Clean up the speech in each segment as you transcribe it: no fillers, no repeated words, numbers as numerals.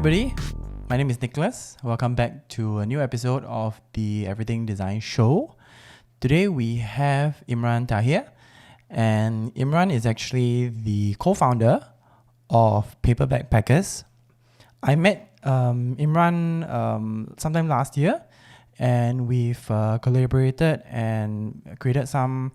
everybody. My name is Nicholas. Welcome back to a new episode of the Everything Design Show. Today we have Imran Tahir, and Imran is actually the co-founder of Paper Backpackers. I met Imran sometime last year, and we've collaborated and created some.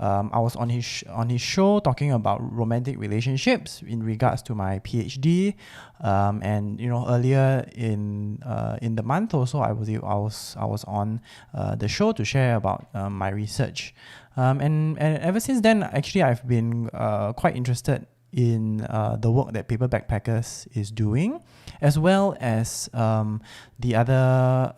I was on his show talking about romantic relationships in regards to my PhD, and earlier in the month also I was on the show to share about my research, and ever since then actually I've been quite interested in the work that Paper Backpackers is doing, as well as the other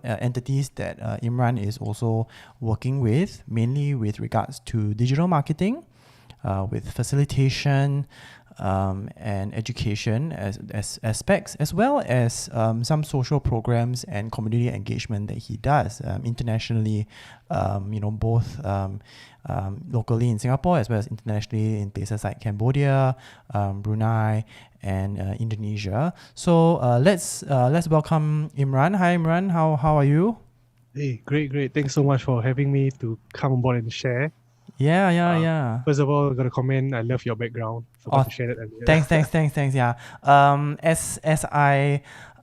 entities that Imran is also working with, mainly with regards to digital marketing, with facilitation and education as aspects, as well as some social programs and community engagement that he does internationally, both locally in Singapore as well as internationally in places like Cambodia, Brunei, and Indonesia. So let's welcome Imran. Hi Imran, how are you? Hey, great. Thanks so much for having me to come on board and share. Yeah. First of all, I got to comment. I love your background. Forgot to share that earlier. Thanks. Yeah.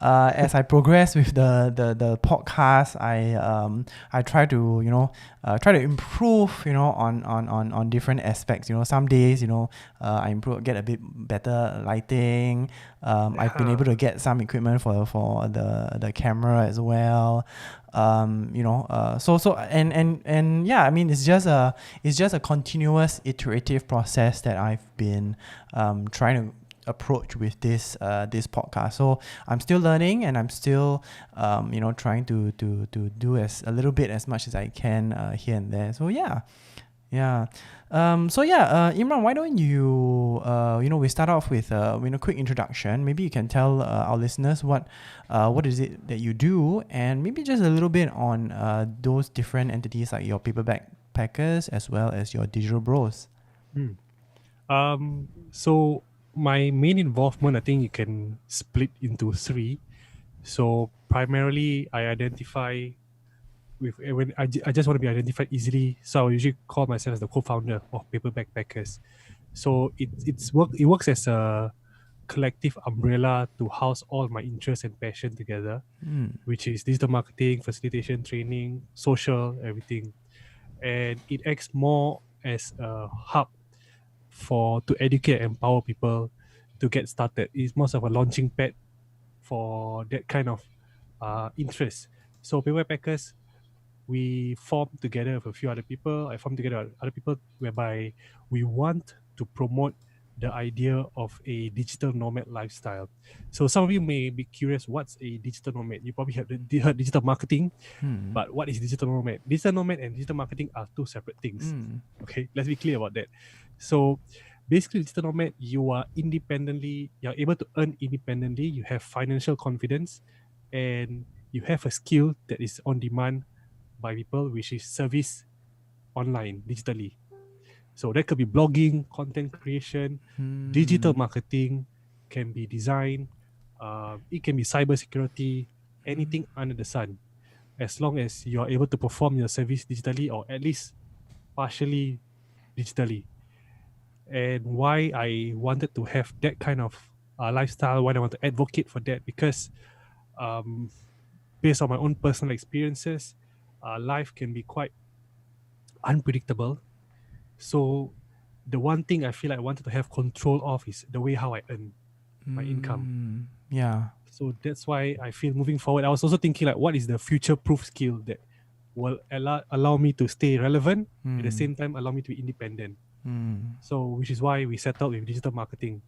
As I progress with the podcast, I try to try to improve on different aspects. Some days I improve, get a bit better lighting. I've been able to get some equipment for the camera as well. So and yeah, I mean it's just a continuous iterative process that I've been trying to approach with this podcast. So I'm still learning, and I'm still trying to do a little bit as much as I can here and there. So yeah. Imran, why don't you we start off with a quick introduction. Maybe you can tell our listeners what is it that you do, and maybe just a little bit on those different entities like your Paper Backpackers as well as your Digital Bros. So my main involvement, I think you can split into three. So primarily, I identify with when I just want to be identified easily. So I usually call myself as the co-founder of Paper Backpackers. So it works as a collective umbrella to house all my interests and passion together, which is digital marketing, facilitation, training, social, everything. And it acts more as a hub to educate and empower people to get started. It's more of a launching pad for that kind of interest. So Paper Packers, we formed together with a few other people. I formed together with other people whereby we want to promote the idea of a digital nomad lifestyle. So some of you may be curious, what's a digital nomad? You probably have heard digital marketing, but what is digital nomad? Digital nomad and digital marketing are two separate things. Okay, let's be clear about that. So basically, digital nomad, you are able to earn independently, you have financial confidence, and you have a skill that is on demand by people, which is service online digitally. So that could be blogging, content creation, digital marketing, can be design, it can be cybersecurity, anything under the sun. As long as you are able to perform your service digitally or at least partially digitally. And why I wanted to have that kind of lifestyle, why I want to advocate for that, because um, based on my own personal experiences, life can be quite unpredictable. So the one thing I feel like I wanted to have control of is the way how I earn my income. Yeah. So that's why I feel moving forward, I was also thinking like, what is the future proof skill that will allow me to stay relevant, at the same time allow me to be independent. So which is why we settled with digital marketing.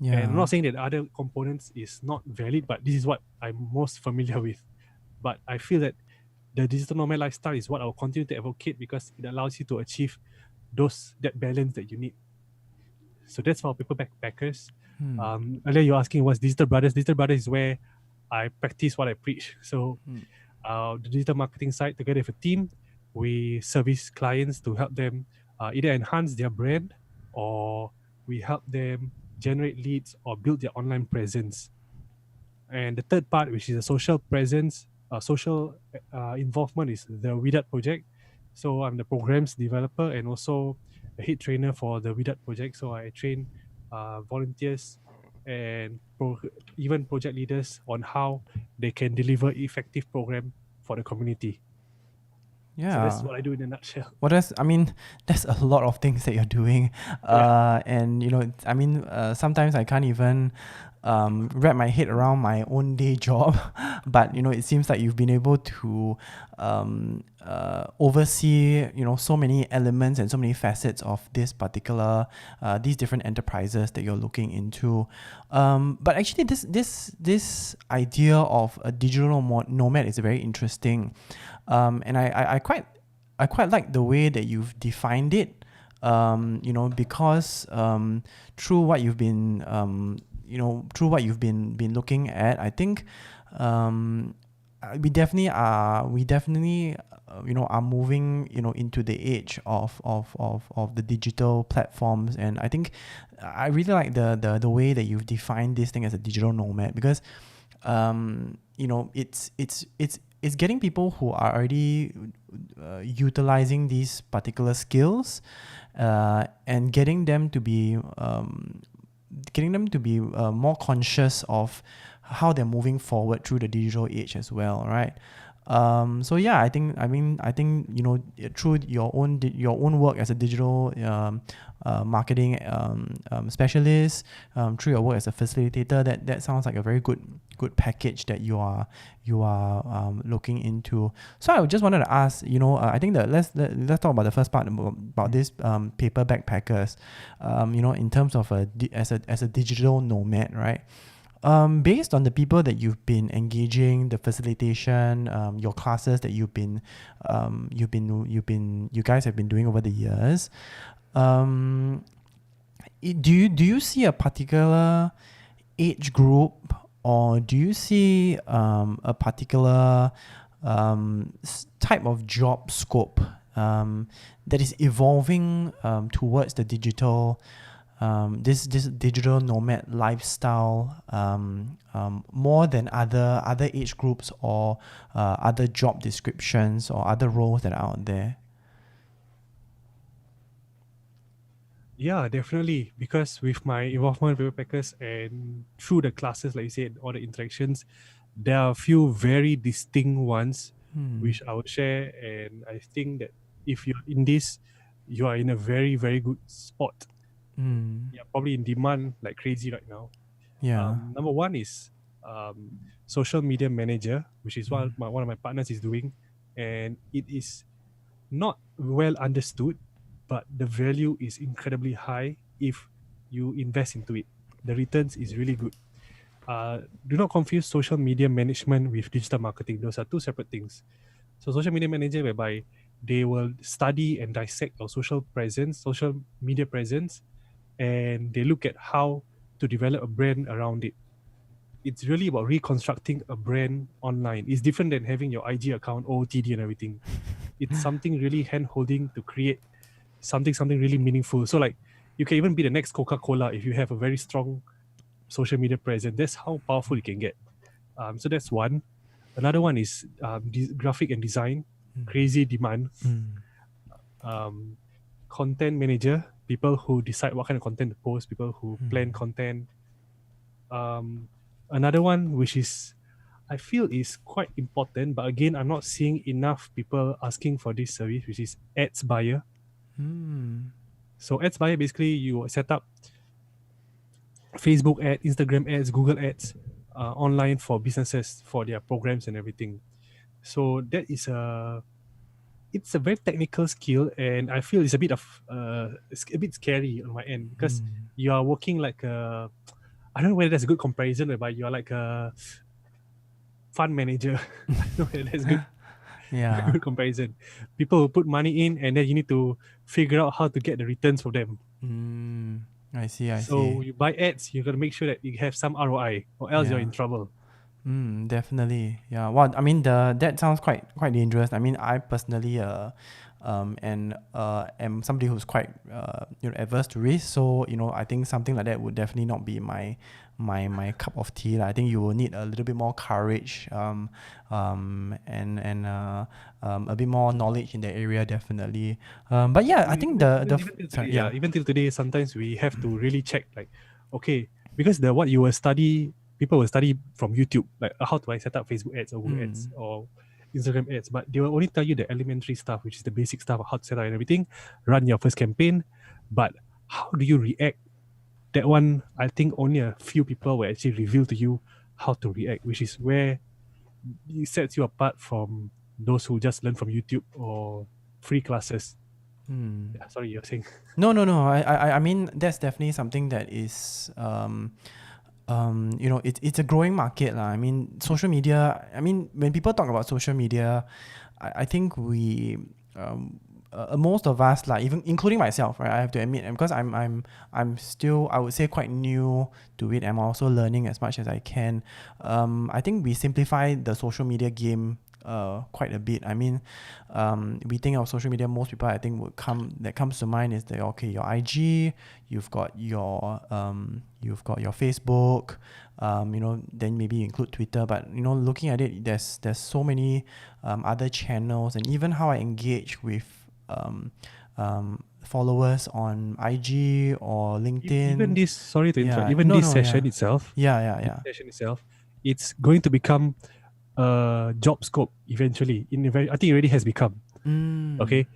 Yeah. And I'm not saying that other components is not valid, but this is what I'm most familiar with. But I feel that the digital nomad lifestyle is what I'll continue to advocate because it allows you to achieve that balance that you need. So that's for Paper Backpackers. Earlier you were asking what's Digital Brothers. Digital Brothers is where I practice what I preach. So the digital marketing side, together with a team, we service clients to help them either enhance their brand, or we help them generate leads, or build their online presence. And the third part, which is a social presence, social involvement, is the Widat project. So I'm the programs developer and also a head trainer for the Widat project. So I train volunteers and even project leaders on how they can deliver effective program for the community. So that's Yeah. what I do in a nutshell. Well, that's a lot of things that you're doing. Yeah. And, sometimes I can't even wrap my head around my own day job. But, it seems like you've been able to oversee, so many elements and so many facets of this particular, these different enterprises that you're looking into. But actually, this idea of a digital nomad is very interesting. And I quite like the way that you've defined it, because through what you've been, been looking at, I think we definitely, are moving, into the age of the digital platforms. And I think I really like the way that you've defined this thing as a digital nomad, because it's getting people who are already utilizing these particular skills, and getting them to be more conscious of how they're moving forward through the digital age as well, right? So yeah, I think through your own work as a digital marketing specialist, through your work as a facilitator, that sounds like a very good package that you are looking into. So I just wanted to ask, I think that let's talk about the first part about this paper backpackers, in terms of as a digital nomad, right? Based on the people that you've been engaging, the facilitation, your classes that you guys have been doing over the years, do you see a particular age group, or do you see a particular type of job scope that is evolving towards the digital, this digital nomad lifestyle, more than other age groups, or other job descriptions, or other roles that are out there? Yeah, definitely. Because with my involvement with backpackers and through the classes, like you said, all the interactions, there are a few very distinct ones which I would share. And I think that if you're in this, you are in a very, very good spot. Yeah, probably in demand like crazy right now. Yeah. Number one is social media manager, which is what one of my partners is doing. And it is not well understood, but the value is incredibly high if you invest into it. The returns is really good. Do not confuse social media management with digital marketing. Those are two separate things. So social media manager, whereby they will study and dissect your social presence, social media presence, and they look at how to develop a brand around it. It's really about reconstructing a brand online. It's different than having your IG account, OOTD and everything. It's something really hand holding to create something really meaningful. So like you can even be the next Coca-Cola if you have a very strong social media presence. That's how powerful it can get. So that's one. Another one is graphic and design, crazy demand. Content manager, people who decide what kind of content to post, people who plan content. Another one which is I feel is quite important, but again, I'm not seeing enough people asking for this service, which is ads buyer. So ads buyer, basically you set up Facebook ads, Instagram ads, Google ads online for businesses for their programs and everything. So that is it's a very technical skill, and I feel it's a bit of it's a bit scary on my end because you are working like a, I don't know whether that's a good comparison, but you are like a fund manager. I don't know whether that's good. Yeah. Good comparison. People will put money in, and then you need to figure out how to get the returns from them. I see. So you buy ads, you got to make sure that you have some ROI, or else you're in trouble. Definitely. Yeah. Well, I mean, that sounds quite dangerous. I mean, I personally and am somebody who's quite averse to risk. So I think something like that would definitely not be my cup of tea. I think you will need a little bit more courage, and a bit more knowledge in the area, definitely. But yeah, I think even till sorry, today, even till today, sometimes we have to really check, like, okay, because the what you will study, people will study from YouTube, like how do I set up Facebook ads or Google ads or Instagram ads, but they will only tell you the elementary stuff, which is the basic stuff, how to set up and everything, run your first campaign. But how do you react? That one, I think only a few people will actually reveal to you how to react, which is where it sets you apart from those who just learn from YouTube or free classes. Yeah, sorry, you're saying. No. I mean, that's definitely something that is it's a growing market lah. I mean, social media. I mean, when people talk about social media, I think we most of us, like even including myself, right? I have to admit, and because I'm still, I would say, quite new to it. I'm also learning as much as I can. I think we simplify the social media game quite a bit. I mean, we think of social media, most people I think that comes to mind is that, okay, your IG, you've got your Facebook, then maybe you include Twitter, but looking at it, there's so many other channels, and even how I engage with followers on IG or LinkedIn. Even this, sorry to interrupt, Yeah, even no, this no, session yeah. itself, Yeah. session itself, it's going to become a job scope eventually. I think it already has become. Okay,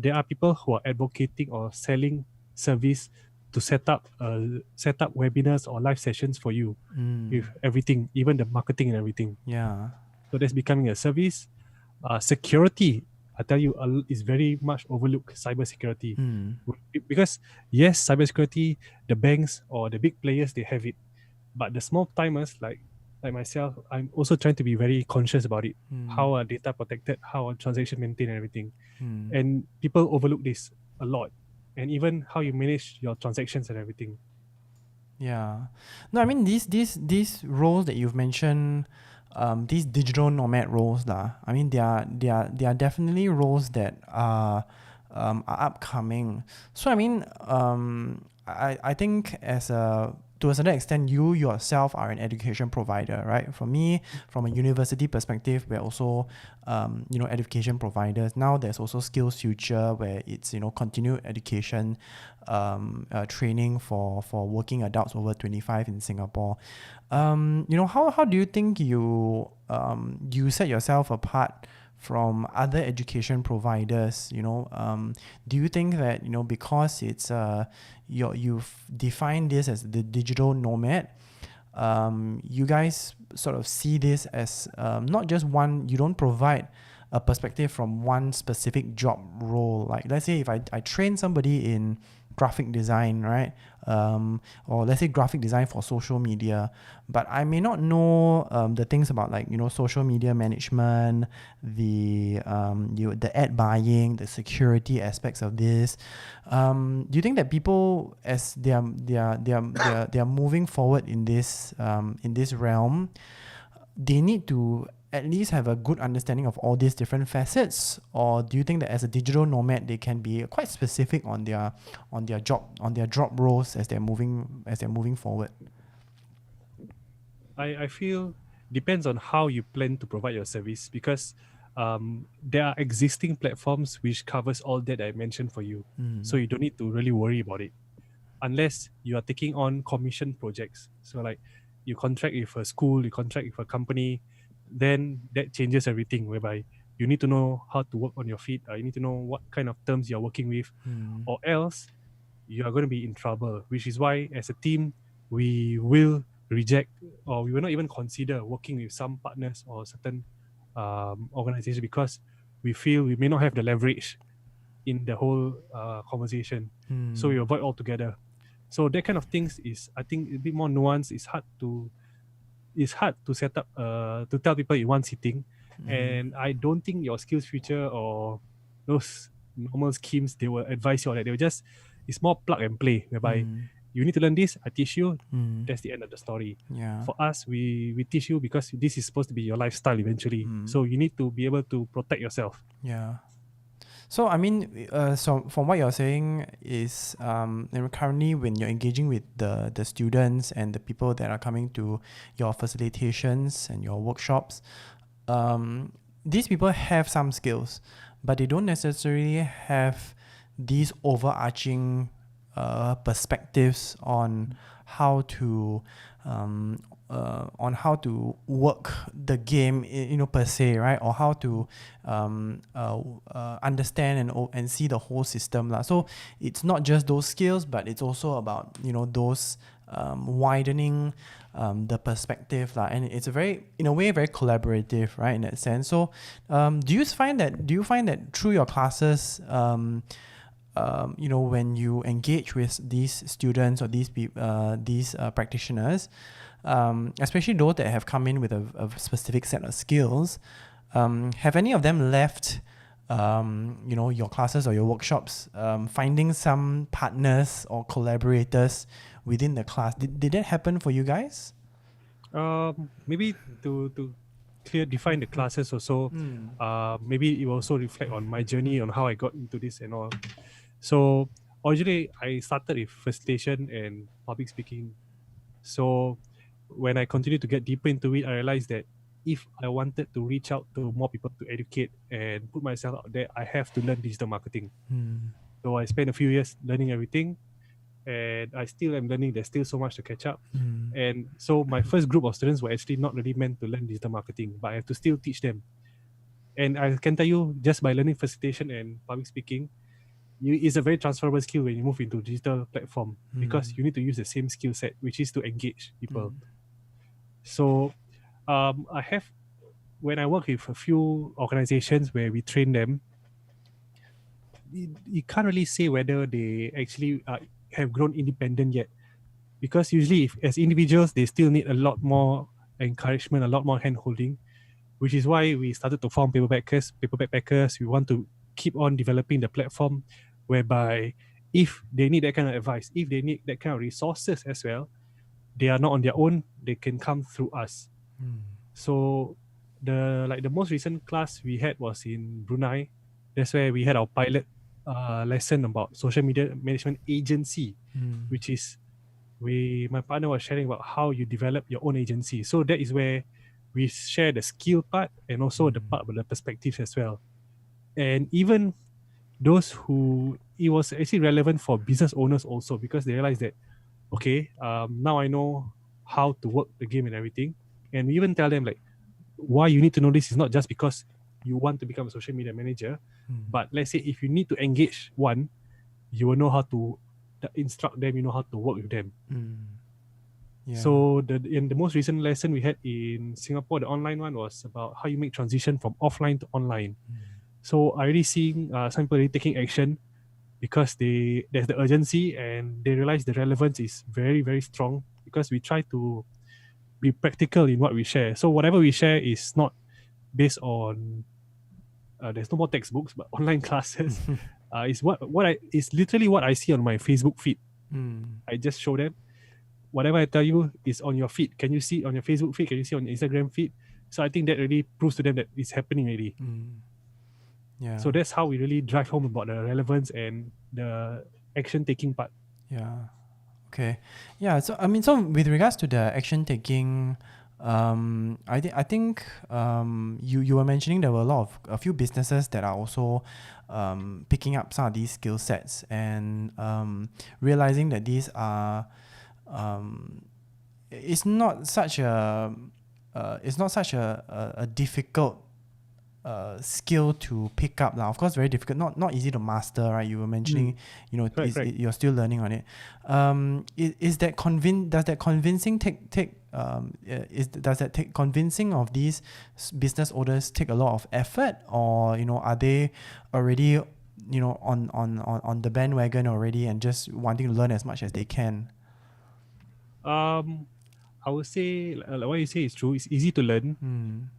there are people who are advocating or selling service to set up webinars or live sessions for you with everything, even the marketing and everything. Yeah. So that's becoming a service. Security, I tell you, is very much overlooked. Cybersecurity, because yes, cybersecurity, the banks or the big players, they have it, but the small timers like myself, I'm also trying to be very conscious about it. How are data protected? How are transaction maintained and everything? And people overlook this a lot, and even how you manage your transactions and everything. Yeah. No, I mean these roles that you've mentioned, these digital nomad roles lah. I mean they are definitely roles that are upcoming. So I mean I think to a certain extent, you yourself are an education provider, right? For me, from a university perspective, we're also, education providers. Now there's also Skills Future, where it's, continued education, training for working adults over 25 in Singapore. How do you think you set yourself apart from other education providers? Do you think that because it's you've defined this as the digital nomad, you guys sort of see this as not just one, you don't provide a perspective from one specific job role. Like, let's say if I train somebody in graphic design, right? Or let's say graphic design for social media, but I may not know the things about, like, social media management, the ad buying, the security aspects of this. Do you think that people, as they are moving forward in this realm, they need to at least have a good understanding of all these different facets? Or do you think that as a digital nomad, they can be quite specific on their job roles as they're moving forward? I feel depends on how you plan to provide your service, because there are existing platforms which covers all that I mentioned for you, so you don't need to really worry about it unless you are taking on commission projects. So like you contract with a school, you contract with a company, then that changes everything, whereby you need to know how to work on your feet, you need to know what kind of terms you're working with, or else you are going to be in trouble. Which is why as a team we will reject, or we will not even consider working with some partners or certain organizations, because we feel we may not have the leverage in the whole conversation, so we avoid altogether. So that kind of things is, I think, a bit more nuanced. It's hard to set up to tell people in one sitting. And I don't think your Skills Future or those normal schemes, they will advise you on that. They will just, it's more plug and play, whereby you need to learn this, I teach you, that's the end of the story. Yeah. For us, we teach you because this is supposed to be your lifestyle eventually, so you need to be able to protect yourself. Yeah. So I mean, so from what you're saying is, currently when you're engaging with the students and the people that are coming to your facilitations and your workshops, these people have some skills, but they don't necessarily have these overarching perspectives how to um, on how to work the game, per se, right? Or how to understand and see the whole system, lah. So it's not just those skills, but it's also about those widening the perspective, lah. And it's in a way very collaborative, right? In that sense. So do you find that through your classes, when you engage with these students or these practitioners, especially those that have come in with a specific set of skills, have any of them left, your classes or your workshops, finding some partners or collaborators within the class? Did that happen for you guys? Maybe to define the classes also. Maybe it will also reflect on my journey on how I got into this and all. So originally I started with facilitation and public speaking. So when I continued to get deeper into it, I realized that if I wanted to reach out to more people to educate and put myself out there, I have to learn digital marketing. So I spent a few years learning everything, and I still am learning. There's still so much to catch up. And so my first group of students were actually not really meant to learn digital marketing, but I have to still teach them. And I can tell you, just by learning facilitation and public speaking, it's a very transferable skill when you move into digital platform, because you need to use the same skill set, which is to engage people. So I have, when I work with a few organizations where we train them, you can't really say whether they actually have grown independent yet, because usually as individuals they still need a lot more encouragement, a lot more hand holding, which is why we started to form paper backpackers. We want to keep on developing the platform whereby if they need that kind of advice, if they need that kind of resources as well, they are not on their own, they can come through us. So the most recent class we had was in Brunei. That's where we had our pilot lesson about social media management agency, which is my partner was sharing about how you develop your own agency. So that is where we share the skill part and also the part of the perspectives as well. And even those who, it was actually relevant for business owners also, because they realized that, okay, now I know how to work the game and everything. And we even tell them like, why you need to know this is not just because you want to become a social media manager, but let's say if you need to engage one, you will know how to instruct them, you know how to work with them. So in the most recent lesson we had in Singapore, the online one, was about how you make transition from offline to online. So I already seeing some people already taking action, because there's the urgency and they realize the relevance is very, very strong, because we try to be practical in what we share. So whatever we share is not based on there's no more textbooks, but online classes. Is literally what I see on my Facebook feed. I just show them whatever I tell you is on your feed. Can you see it on your Facebook feed? Can you see it on your Instagram feed? So I think that really proves to them that it's happening already. Yeah. So that's how we really drive home about the relevance and the action taking part. Yeah. Okay. Yeah. So I mean, so with regards to the action taking, I think you were mentioning there were a few businesses that are also picking up some of these skill sets and realizing that these are it's not such a difficult skill to pick up now. Of course, very difficult, not easy to master, right? You were mentioning, Right. you're still learning on it. Does that convincing of these business owners take a lot of effort, or are they already on the bandwagon already and just wanting to learn as much as they can? I would say like what you say is true. It's easy to learn,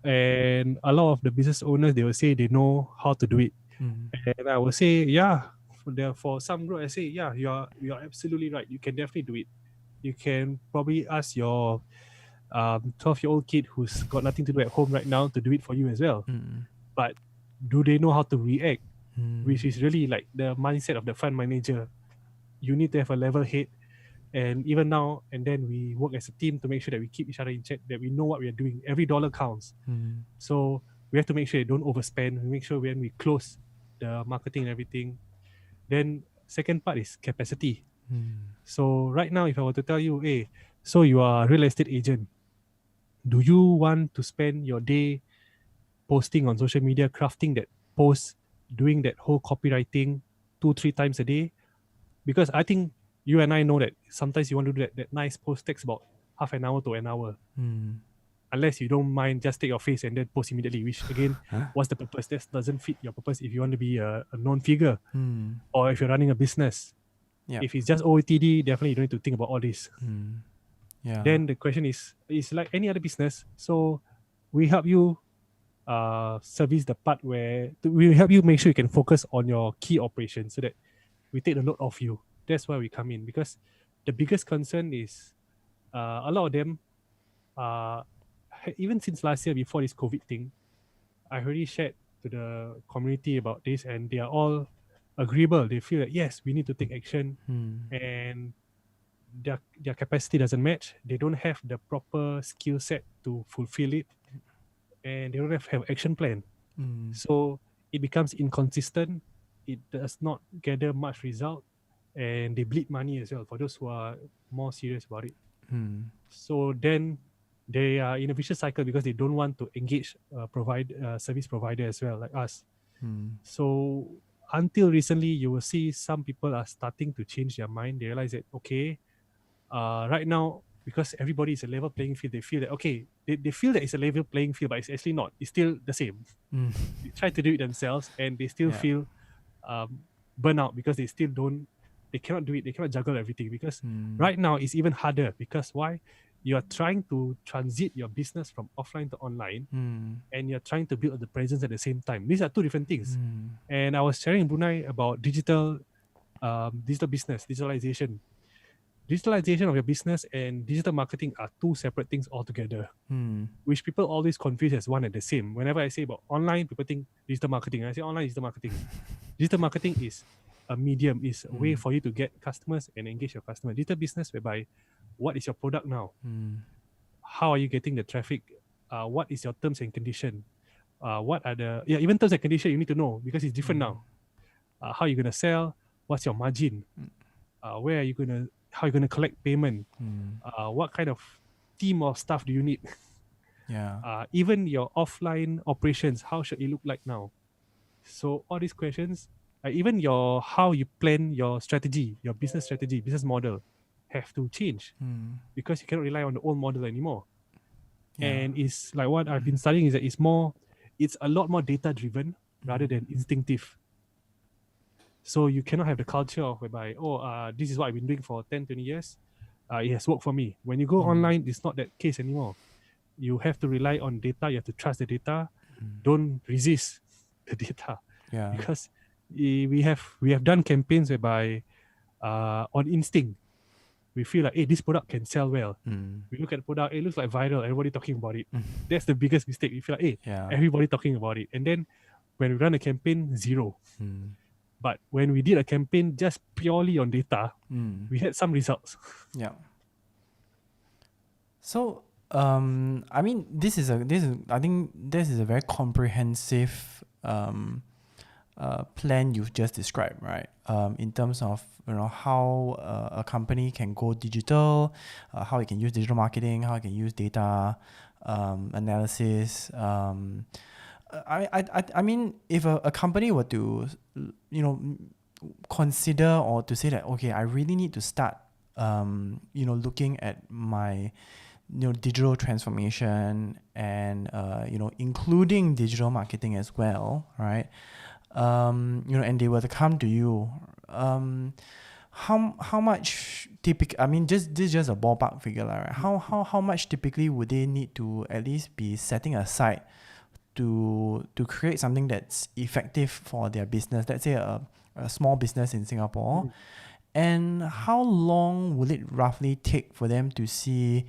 and a lot of the business owners, they will say they know how to do it. And I will say, yeah, for some group, I say, yeah, you are absolutely right. You can definitely do it. You can probably ask your 12-year-old kid who's got nothing to do at home right now to do it for you as well. But do they know how to react? which is really like the mindset of the fund manager. You need to have a level head, and even now and then we work as a team to make sure that we keep each other in check, that we know what we are doing. Every dollar counts. So we have to make sure we don't overspend. We make sure when we close the marketing and everything. Then second part is capacity. So right now, if I were to tell you, hey, so you are a real estate agent, do you want to spend your day posting on social media, crafting that post, doing that whole copywriting 2-3 times a day? Because I think you and I know that sometimes you want to do that nice post takes about half an hour to an hour. Unless you don't mind, just take your face and then post immediately, which again, what's the purpose? That doesn't fit your purpose if you want to be a known figure or if you're running a business. If it's just OOTD, definitely you don't need to think about all this. Then the question is like any other business. So we help you service the part where we help you make sure you can focus on your key operations so that we take the load off you. That's why we come in, because the biggest concern is a lot of them, even since last year before this COVID thing, I already shared to the community about this, and they are all agreeable. They feel that yes, we need to take action, and their capacity doesn't match. They don't have the proper skill set to fulfill it, and they don't have action plan. So it becomes inconsistent. It does not gather much result, and they bleed money as well for those who are more serious about it. So then they are in a vicious cycle because they don't want to engage service provider as well, like us. So until recently, you will see some people are starting to change their mind. They realize that, okay, right now, because everybody is a level playing field, they feel that, okay, they feel that it's a level playing field, but it's actually not. It's still the same. They try to do it themselves, and they still feel burnout because they cannot do it. They cannot juggle everything, because right now it's even harder. Because why? You are trying to transit your business from offline to online, and you're trying to build the presence at the same time. These are two different things. And I was sharing in Brunei about digital business, digitalization. Digitalization of your business and digital marketing are two separate things altogether, which people always confuse as one and the same. Whenever I say about online, people think digital marketing. I say online digital marketing. Digital marketing is a medium, is a way for you to get customers and engage your customer. Digital business, whereby what is your product now? How are you getting the traffic? What is your terms and condition? What are the even terms and condition you need to know, because it's different now. How are you gonna sell? What's your margin? Where are you gonna? How are you gonna collect payment? What kind of team or staff do you need? Even your offline operations, how should it look like now? So all these questions, even how you plan your strategy, your business strategy, business model, have to change, because you cannot rely on the old model anymore. And it's like what I've been studying is that it's a lot more data driven rather than instinctive. So you cannot have the culture of whereby, this is what I've been doing for 10, 20 years. It has worked for me. When you go online, it's not that case anymore. You have to rely on data. You have to trust the data. Don't resist the data. Because we have done campaigns whereby on instinct, we feel like, hey, this product can sell well. We look at the product, it looks like viral, everybody talking about it. That's the biggest mistake. We feel like, hey, everybody talking about it. And then when we run a campaign, zero. But when we did a campaign just purely on data, we had some results. So, I mean, I think this is a very comprehensive plan you've just described, right? In terms of how a company can go digital, how it can use digital marketing, how it can use data analysis. I mean, if a company were to consider or to say that, okay, I really need to start looking at my digital transformation and including digital marketing as well, right? And they were to come to you, how much typically, I mean, this is just a ballpark figure, right? How much typically would they need to at least be setting aside to create something that's effective for their business? Let's say a small business in Singapore. And how long will it roughly take for them to see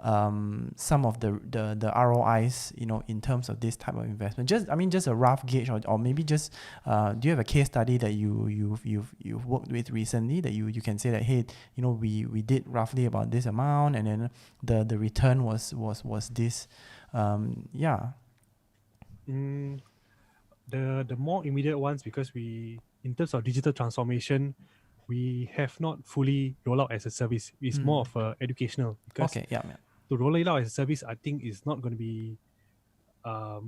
some of the ROIs, in terms of this type of investment? Just a rough gauge, or maybe just do you have a case study that you've worked with recently that you can say that, hey, we did roughly about this amount, and then the return was this. Yeah. The more immediate ones, because in terms of digital transformation, we have not fully rolled out as a service. It's more of educational, because Okay. Yeah. to roll it out as a service, I think is not going to be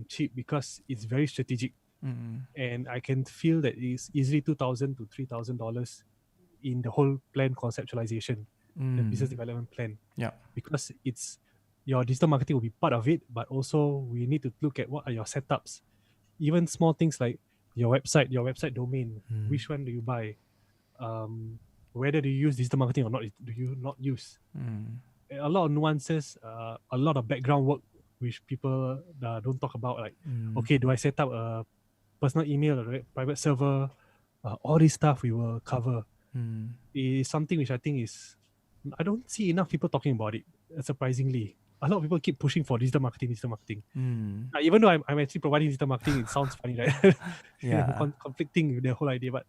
cheap, because it's very strategic, and I can feel that it's easily $2,000 to $3,000 in the whole plan conceptualization, the business development plan. Yeah. Because it's your digital marketing will be part of it, but also we need to look at what are your setups, even small things like your website domain. Which one do you buy? Whether do you use digital marketing or not? Do you not use? A lot of nuances, a lot of background work which people don't talk about. Like, okay, do I set up a personal email or a private server? All this stuff we will cover. Is something which I think I don't see enough people talking about it. Surprisingly, a lot of people keep pushing for digital marketing. Even though I'm actually providing digital marketing, it sounds funny, right? Yeah. Conflicting with the whole idea, but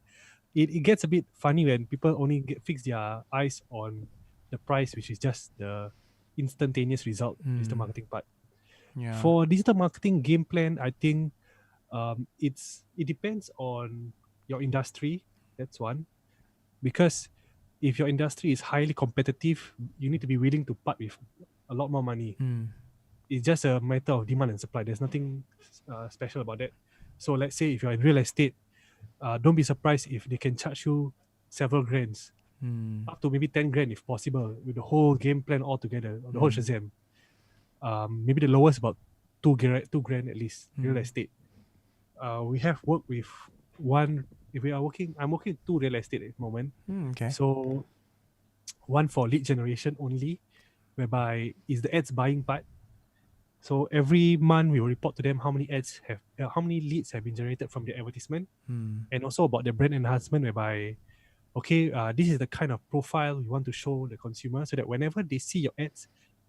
it gets a bit funny when people only fix their eyes on the price, which is just the instantaneous result, digital marketing part. Yeah. For digital marketing game plan, I think it depends on your industry. That's one, because if your industry is highly competitive, you need to be willing to part with a lot more money. It's just a matter of demand and supply. There's nothing special about that. So let's say if you're in real estate, don't be surprised if they can charge you several grands, up to maybe 10 grand if possible, with the whole game plan all together, the whole Shazam. Maybe the lowest about 2 grand at least, real estate. We have worked with one. I'm working 2 real estate at the moment. Okay. So one for lead generation only, whereby is the ads buying part. So every month we will report to them how many leads have been generated from the advertisement, and also about the brand enhancement, whereby, okay, this is the kind of profile we want to show the consumer, so that whenever they see your ads,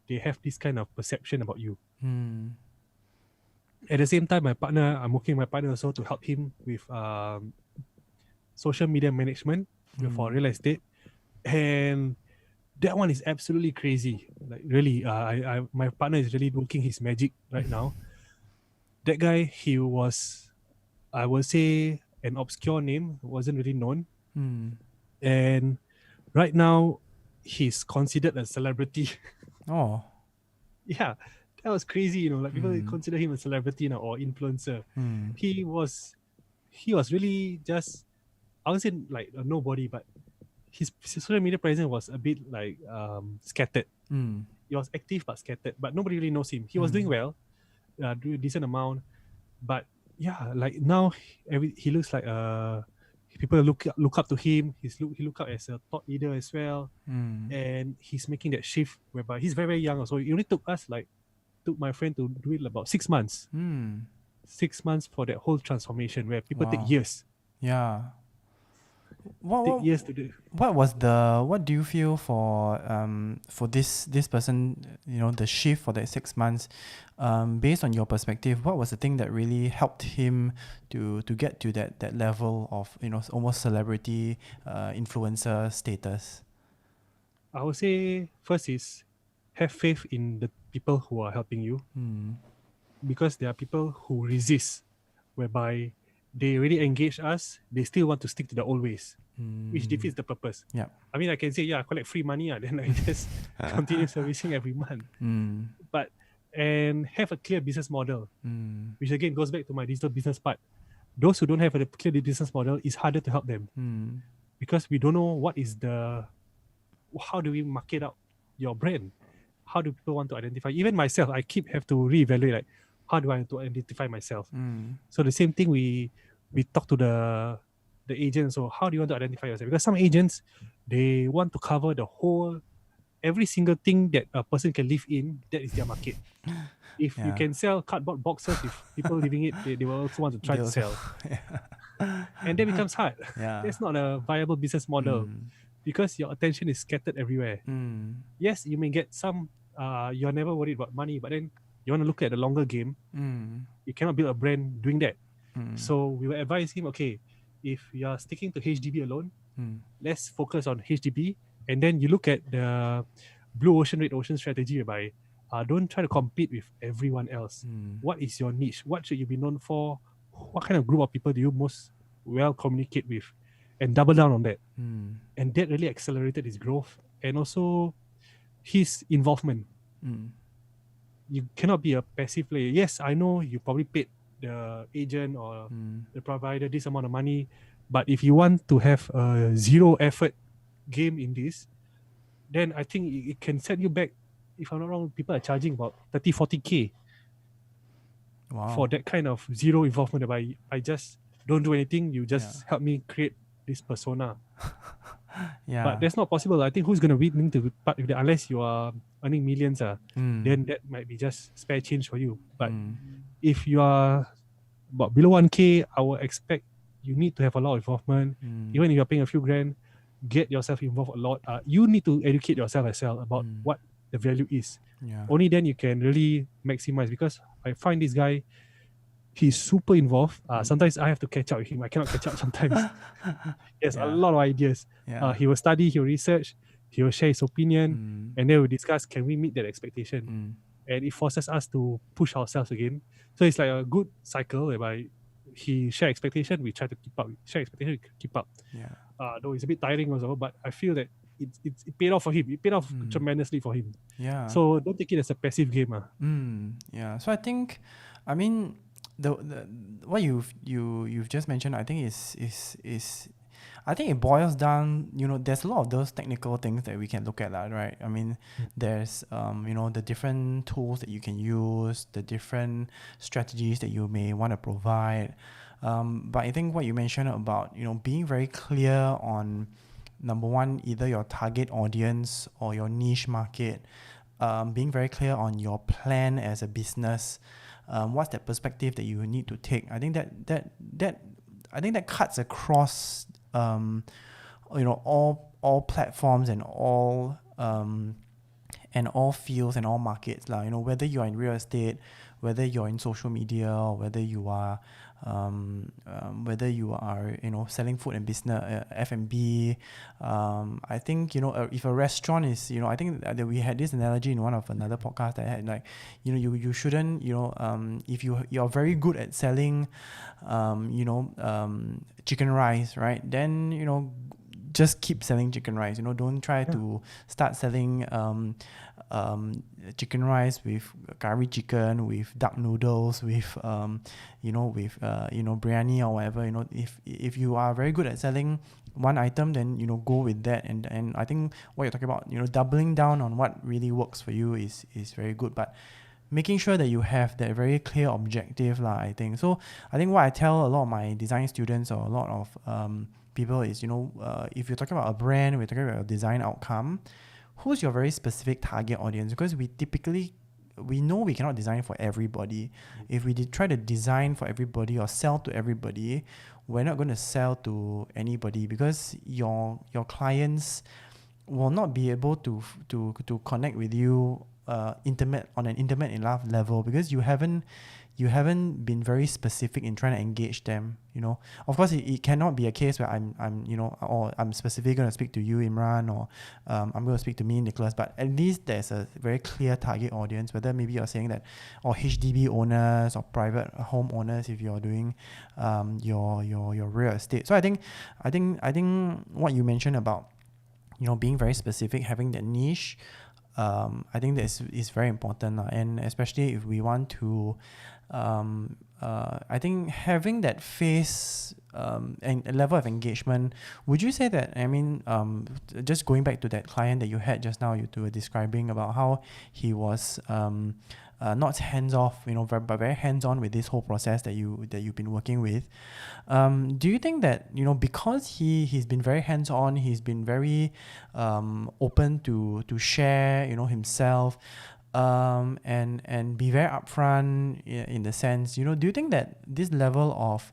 they have this kind of perception about you. At the same time, I'm working with my partner also to help him with social media management for real estate, and that one is absolutely crazy. Like, really, my partner is really working his magic right now. That guy, he was, I would say, an obscure name, wasn't really known, and right now he's considered a celebrity. Oh. Yeah, that was crazy. Like, people consider him a celebrity now, or influencer. He was really just, I would say, like a nobody, but his social media presence was a bit like scattered. He was active but scattered, but nobody really knows him. He was doing well, doing a decent amount, but yeah, like now he looks like people look up to him. He look up as a thought leader as well, and he's making that shift whereby he's very, very young. So it only took my friend to do it about 6 months. 6 months for that whole transformation, where people take years. Yeah. Take years to do. What do you feel for this person, the shift for that 6 months, based on your perspective? What was the thing that really helped him to get to that level of almost celebrity influencer status? I would say first is have faith in the people who are helping you, because there are people who resist, whereby they really engage us, they still want to stick to the old ways, which defeats the purpose. Yeah. I mean, I can say, I collect free money, then I just continue servicing every month. But, and have a clear business model, which again goes back to my digital business part. Those who don't have a clear business model, it's harder to help them, because we don't know how do we market out your brand? How do people want to identify? Even myself, I have to reevaluate, like, how do I have to identify myself? So the same thing, we talk to the agents. So how do you want to identify yourself? Because some agents, they want to cover every single thing that a person can live in. That is their market. If you can sell cardboard boxes, if people living it, they will also want to try to sell. And that becomes hard. That's not a viable business model, because your attention is scattered everywhere. Yes, you may get some you're never worried about money, but then you want to look at the longer game. You cannot build a brand doing that. So we will advise him, okay, if you are sticking to HDB alone, let's focus on HDB, and then you look at the blue ocean, red ocean strategy, whereby don't try to compete with everyone else. What is your niche? What should you be known for? What kind of group of people do you most well communicate with? And double down on that. And that really accelerated his growth and also his involvement. You cannot be a passive player. Yes, I know you probably paid the agent or the provider this amount of money, but if you want to have a zero effort game in this, then I think it can set you back. If I'm not wrong, people are charging about 30, 40K for that kind of zero involvement. Whereby I just don't do anything, you just help me create this persona. But that's not possible. I think who's going to willing to part with that unless you are earning millions, then that might be just spare change for you. But if you are about below 1K, I will expect you need to have a lot of involvement. Even if you're paying a few grand, get yourself involved a lot. You need to educate yourself as well about what the value is. Only then you can really maximize, because I find this guy, he's super involved. Sometimes I have to catch up with him. I cannot catch up sometimes. He has a lot of ideas. He will study, he will research, he will share his opinion, and then we'll discuss, can we meet that expectation? And it forces us to push ourselves again. So it's like a good cycle whereby he share expectation, we try to keep up. Share expectation, we keep up. Though it's a bit tiring also, but I feel that it paid off for him. It paid off tremendously for him. So don't take it as a passive game. So I think, I mean, the what you've just mentioned, I think is I think it boils down, there's a lot of those technical things that we can look at, right? I mean, there's the different tools that you can use, the different strategies that you may want to provide. But I think what you mentioned about being very clear on, number one, either your target audience or your niche market, being very clear on your plan as a business. What's that perspective that you need to take? I think that cuts across all platforms and all fields and all markets lah. Whether you're in real estate, whether you're in social media, or whether you are selling food and business, F&B. I think if a restaurant is, I think that we had this analogy in one of another podcast that I had, like you shouldn't if you're very good at selling chicken rice, right, then just keep selling chicken rice. Don't try to start selling chicken rice with curry chicken, with duck noodles, with biryani or whatever. If you are very good at selling one item, then go with that. And I think what you're talking about, doubling down on what really works for you is very good. But making sure that you have that very clear objective lah, I think. So I think what I tell a lot of my design students or a lot of people is, if you're talking about a brand, we're talking about a design outcome, who's your very specific target audience? Because we know we cannot design for everybody. If we try to design for everybody or sell to everybody, we're not going to sell to anybody, because your clients will not be able to connect with you on an intimate enough level, because you haven't been very specific in trying to engage them. Of course, it cannot be a case where I'm specifically going to speak to you, Imran, or I'm going to speak to me, Nicholas. But at least there's a very clear target audience. Whether maybe you're saying that, or HDB owners or private home owners, if you're doing your real estate. So I think what you mentioned about being very specific, having that niche, I think that is very important, and especially if we want to, I think having that face and level of engagement. Would you say that, just going back to that client that you had just now, you were describing about how he was not hands off, but very hands on with this whole process that you've been working with. Do you think that because he's been very hands on, he's been very open to share himself, and be very upfront in the sense, do you think that this level of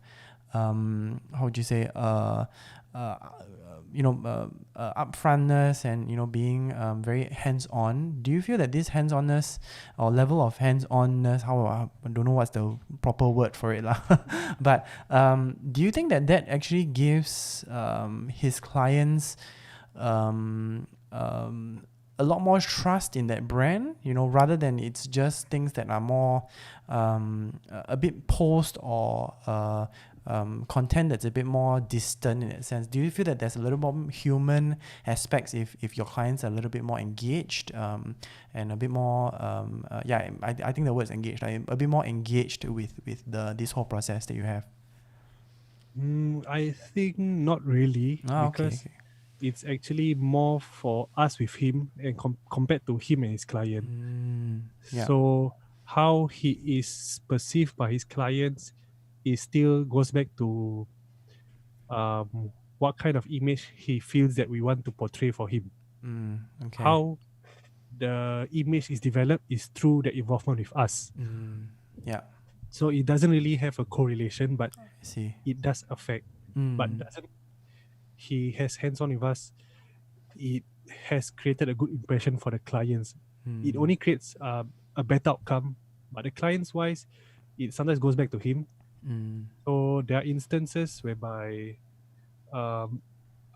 how would you say upfrontness and being very hands-on. Do you feel that this hands-onness or level of hands-onness, how I don't know what's the proper word for it lah, but do you think that actually gives his clients a lot more trust in that brand, rather than it's just things that are more a bit post or content that's a bit more distant in that sense? Do you feel that there's a little more human aspects if your clients are a little bit more engaged and a bit more I think the word is engaged, like a bit more engaged with this whole process that you have? I think not really, because Okay. it's actually more for us with him and compared to him and his client. Yeah. So how he is perceived by his clients is still goes back to what kind of image he feels that we want to portray for him. Okay. How the image is developed is through the involvement with us. Yeah. So it doesn't really have a correlation, but I see. it does affect. But doesn't he has hands on with us? It has created a good impression for the clients. It only creates a better outcome, but the clients wise, it sometimes goes back to him. So there are instances whereby um,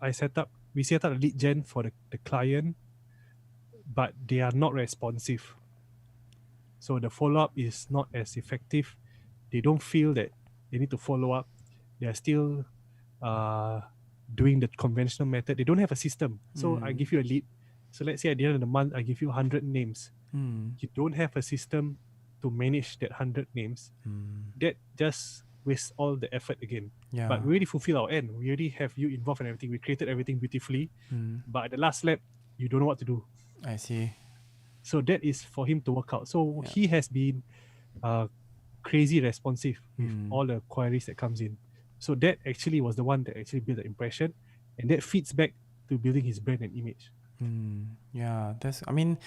we set up a lead gen for the client, but they are not responsive. So the follow up is not as effective. They don't feel that they need to follow up. They are still uh, doing the conventional method. They don't have a system. So I give you a lead. So let's say at the end of the month, I give you 100 names. You don't have a system to manage that 100 names. That just wastes all the effort again. Yeah. But we already fulfill our end. We already have you involved in everything. We created everything beautifully. But at the last lap, you don't know what to do. I see. So that is for him to work out. So Yeah. he has been crazy responsive with all the queries that comes in. So that actually was the one that actually built the impression, and that feeds back to building his brand and image. Yeah, I mean,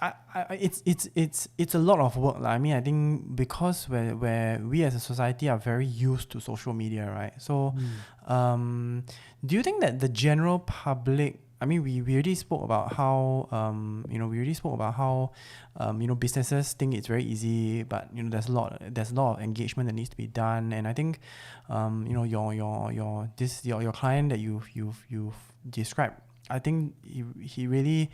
it's a lot of work lah. I mean, I think because where we as a society are very used to social media, right? So, do you think that the general public, I mean, we already spoke about how businesses think it's very easy, but there's a lot of engagement that needs to be done, and I think your client that you've described, I think he really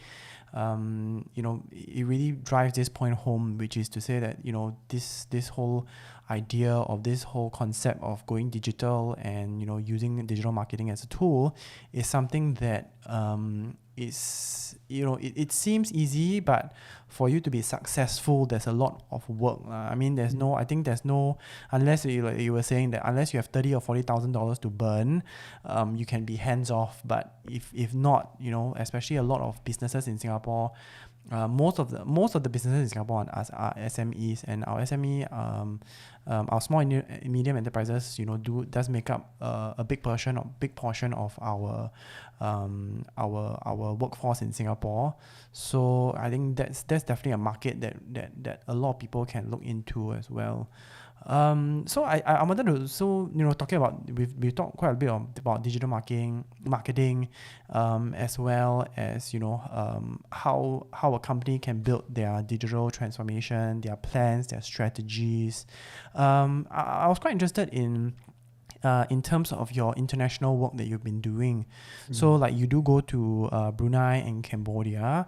it really drives this point home, which is to say that this whole idea of this whole concept of going digital and using digital marketing as a tool is something that is it seems easy, but for you to be successful there's a lot of work. I mean, there's no, unless you were saying that unless you have $30,000 or $40,000 to burn, you can be hands off. But if not, especially a lot of businesses in Singapore, most of the businesses in Singapore are SMEs, and our SME, our small and medium enterprises, does make up a big portion of our workforce in Singapore. So I think that's definitely a market that a lot of people can look into as well. So I wanted to, talking about, we've talked quite a bit about digital marketing, as well as how a company can build their digital transformation, their plans, their strategies. I was quite interested in terms of your international work that you've been doing. So like you do go to Brunei and Cambodia,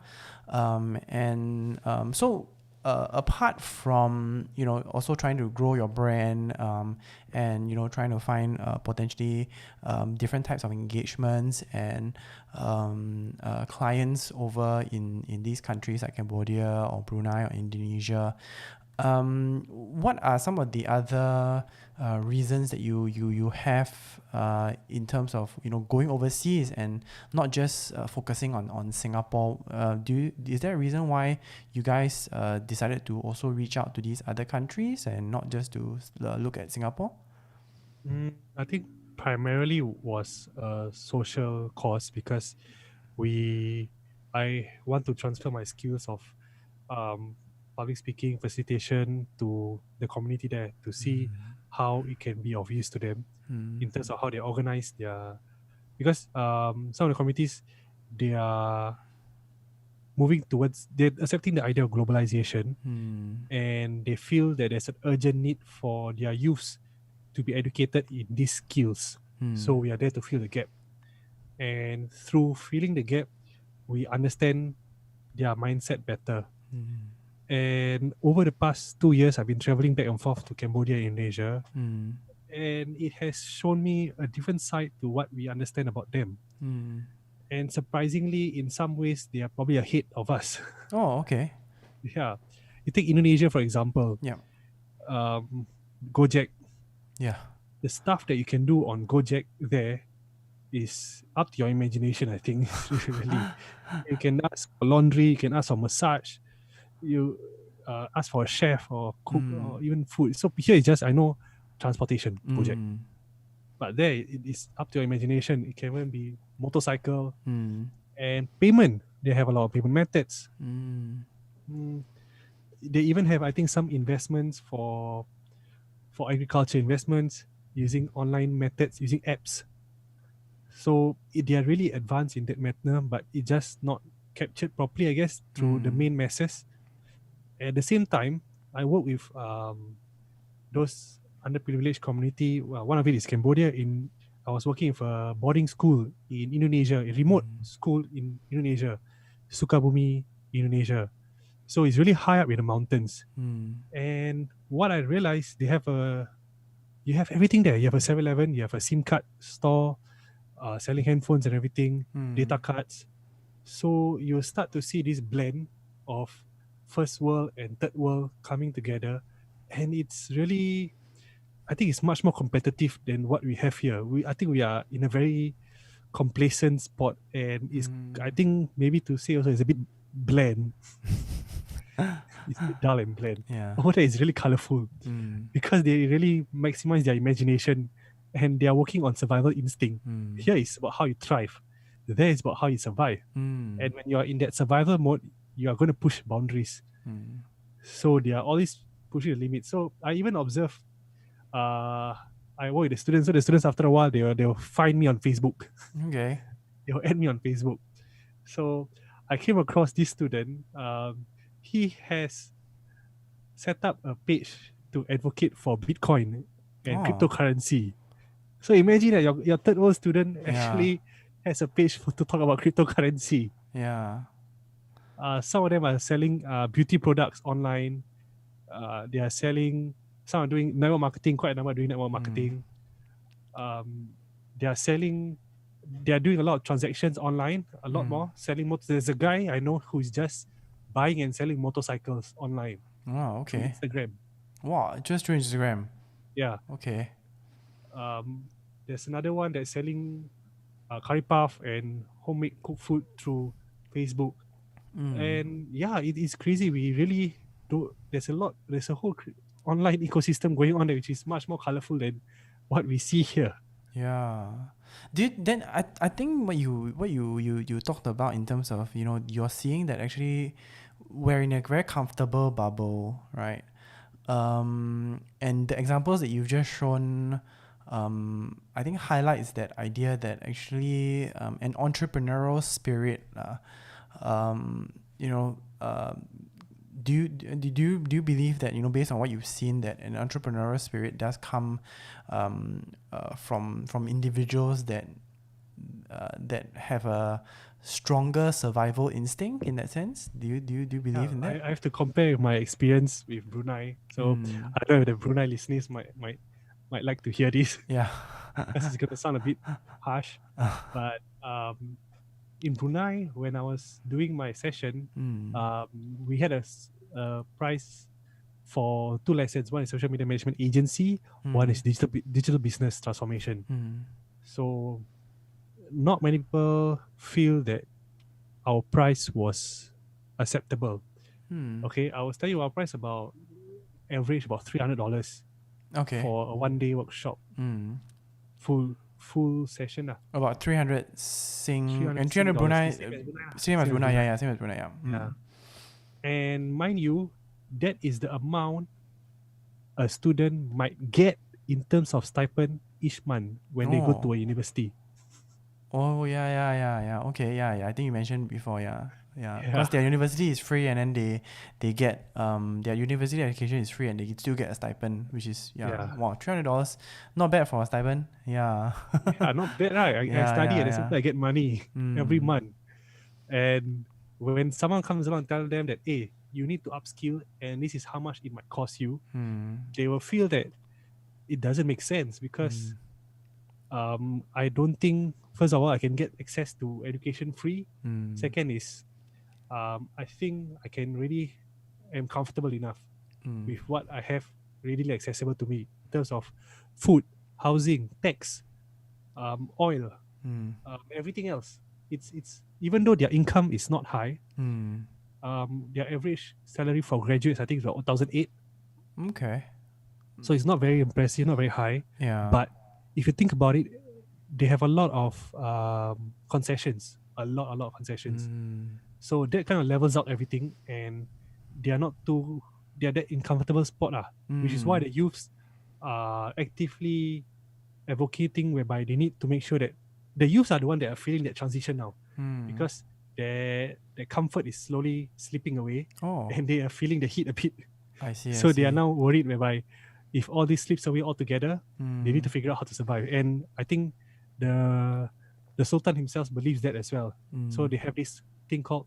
apart from also trying to grow your brand, and trying to find potentially different types of engagements and clients over in these countries like Cambodia or Brunei or Indonesia, what are some of the other reasons that you have in terms of going overseas and not just focusing on Singapore? Is there a reason why you guys decided to also reach out to these other countries and not just to look at Singapore? I think primarily was a social cause, because I want to transfer my skills of public speaking, facilitation to the community there, to see how it can be of use to them in terms of how they organize because some of the communities, they are they're accepting the idea of globalization, and they feel that there's an urgent need for their youths to be educated in these skills. So we are there to fill the gap. And through filling the gap, we understand their mindset better. And over the past 2 years, I've been traveling back and forth to Cambodia and Indonesia, and it has shown me a different side to what we understand about them. And surprisingly, in some ways, they are probably ahead of us. Oh, okay. Yeah. You take Indonesia, for example, Yeah. Gojek. Yeah. The stuff that you can do on Gojek there is up to your imagination, I think. Really. You can ask for laundry, you can ask for massage, you ask for a chef or cook or even food. So here it's just, I know, transportation, Gojek. But there it is up to your imagination. It can even be motorcycle and payment. They have a lot of payment methods. They even have, I think, some investments for agriculture investments using online methods, using apps. So they are really advanced in that matter, but it just not captured properly, I guess, through the main masses. At the same time, I work with those underprivileged community. Well, one of it is Cambodia. I was working with a boarding school in Indonesia, a remote school in Indonesia, Sukabumi, Indonesia. So it's really high up in the mountains. And what I realized, you have everything there. You have a 7-Eleven, you have a SIM card store, selling handphones and everything, data cards. So you start to see this blend of first world and third world coming together. And it's really, I think it's much more competitive than what we have here. I think we are in a very complacent spot, and I think maybe to say also it's a bit bland. It's a bit dull and bland. Yeah. Over there is really colorful because they really maximize their imagination and they are working on survival instinct. Here is about how you thrive. There is about how you survive. And when you are in that survival mode, you are going to push boundaries. So they are always pushing the limits. So I even observe, I work with the students. So the students, after a while, they'll find me on Facebook. Okay. They'll add me on Facebook. So I came across this student. He has set up a page to advocate for Bitcoin and cryptocurrency. So imagine that your third world student actually has a page to talk about cryptocurrency. Yeah. Some of them are selling beauty products online. They are selling, some are doing network marketing, quite a number are doing network marketing. They are doing a lot of transactions online, a lot more, selling motors. There's a guy I know who's just buying and selling motorcycles online. Oh, okay. Through Instagram. Wow, just through Instagram. Yeah. Okay. There's another one that's selling curry puff and homemade cooked food through Facebook. And yeah, it is crazy. We really do. There's a whole online ecosystem going on there, which is much more colorful than what we see here. Yeah. I think what you talked about in terms of, you're seeing that actually we're in a very comfortable bubble, right? And the examples that you've just shown, I think highlights that idea that actually an entrepreneurial spirit, do you believe that, based on what you've seen, that an entrepreneurial spirit does come from individuals that have a stronger survival instinct in that sense? Do you believe in that? I have to compare my experience with Brunei. So I don't know if the Brunei listeners might like to hear this. Yeah. Because it's gonna sound a bit harsh. But in Brunei, when I was doing my session, we had a prize for 2 lessons. One is social media management agency, one is digital business transformation. So not many people feel that our price was acceptable. Okay, I was telling you our price about average about $300. Okay. For a 1-day workshop. Full session. About 300 Sing 300 and 300 Brunei. Same as Brunei. Yeah, same as Brunei. Yeah. And mind you, that is the amount a student might get in terms of stipend each month when they go to a university. Oh yeah. Okay, yeah. I think you mentioned before, yeah. Yeah, Yeah. because their university is free, and then they get their university education is free, and they still get a stipend, which is Yeah. wow, $300, not bad for a stipend. Yeah. Yeah, not bad, right? I study at the same Yeah. time I get money every Mm. month. And when someone comes along and tell them that, hey, you need to upskill and this is how much it might cost you, they will feel that it doesn't make sense because Mm. I don't think, first of all, I can get access to education free. Mm. Second is, I think I can really am comfortable enough Mm. with what I have readily accessible to me in terms of food, housing, tax, oil, Mm. everything else. It's even though their income is not high, Mm. their average salary for graduates I think is about 1,008. Okay. So it's not very impressive, not very high. Yeah. But if you think about it, they have a lot of concessions, a lot of concessions. Mm. So that kind of levels out everything, and they are not too they are that in comfortable spot which is why Mm. the youths are actively advocating whereby they need to make sure that the youths are the one that are feeling that transition now Mm. because their comfort is slowly slipping away Oh, and they are feeling the heat a bit. I see. I So they are see. now worried whereby if all this slips away altogether, they need Mm. to figure out how to survive. And I think the the Sultan himself believes that as well. So Mm. they have this thing called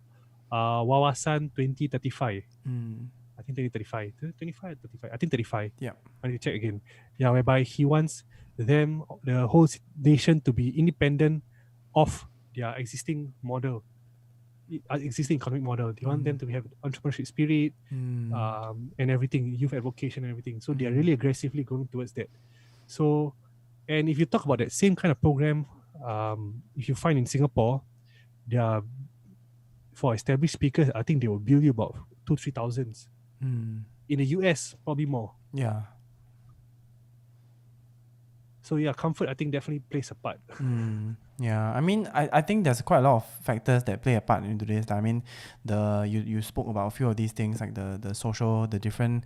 Wawasan 2035. Mm. I think 2035. 25 or 35. I think 35. Yeah. I need to check again. Yeah, whereby he wants them, the whole nation, to be independent of their existing model, existing economic model. They want them Mm. to have entrepreneurship spirit, Mm. and everything, youth advocation and everything. So they are Mm. really aggressively going towards that. So, and if you talk about that same kind of program, if you find in Singapore, they are for established speakers. I think they will bill you about 2-3 thousands. Mm. In the US, probably more. Yeah. So yeah, comfort I think definitely plays a part. Mm, yeah, I mean, I think there's quite a lot of factors that play a part into this. I mean, you spoke about a few of these things like the social, the different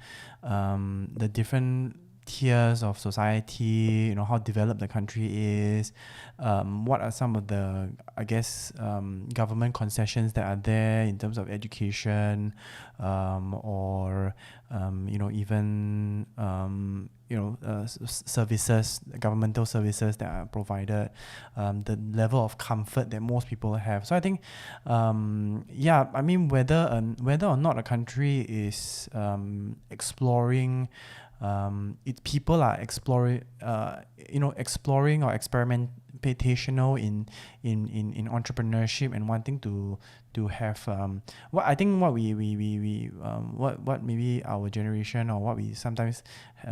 tiers of society. You know how developed the country is. What are some of the, I guess, government concessions that are there in terms of education, or even services, governmental services that are provided, the level of comfort that most people have. So I think, I mean, whether or not a country is exploring, people are exploring or experimentational in entrepreneurship and wanting to have what maybe our generation or what we sometimes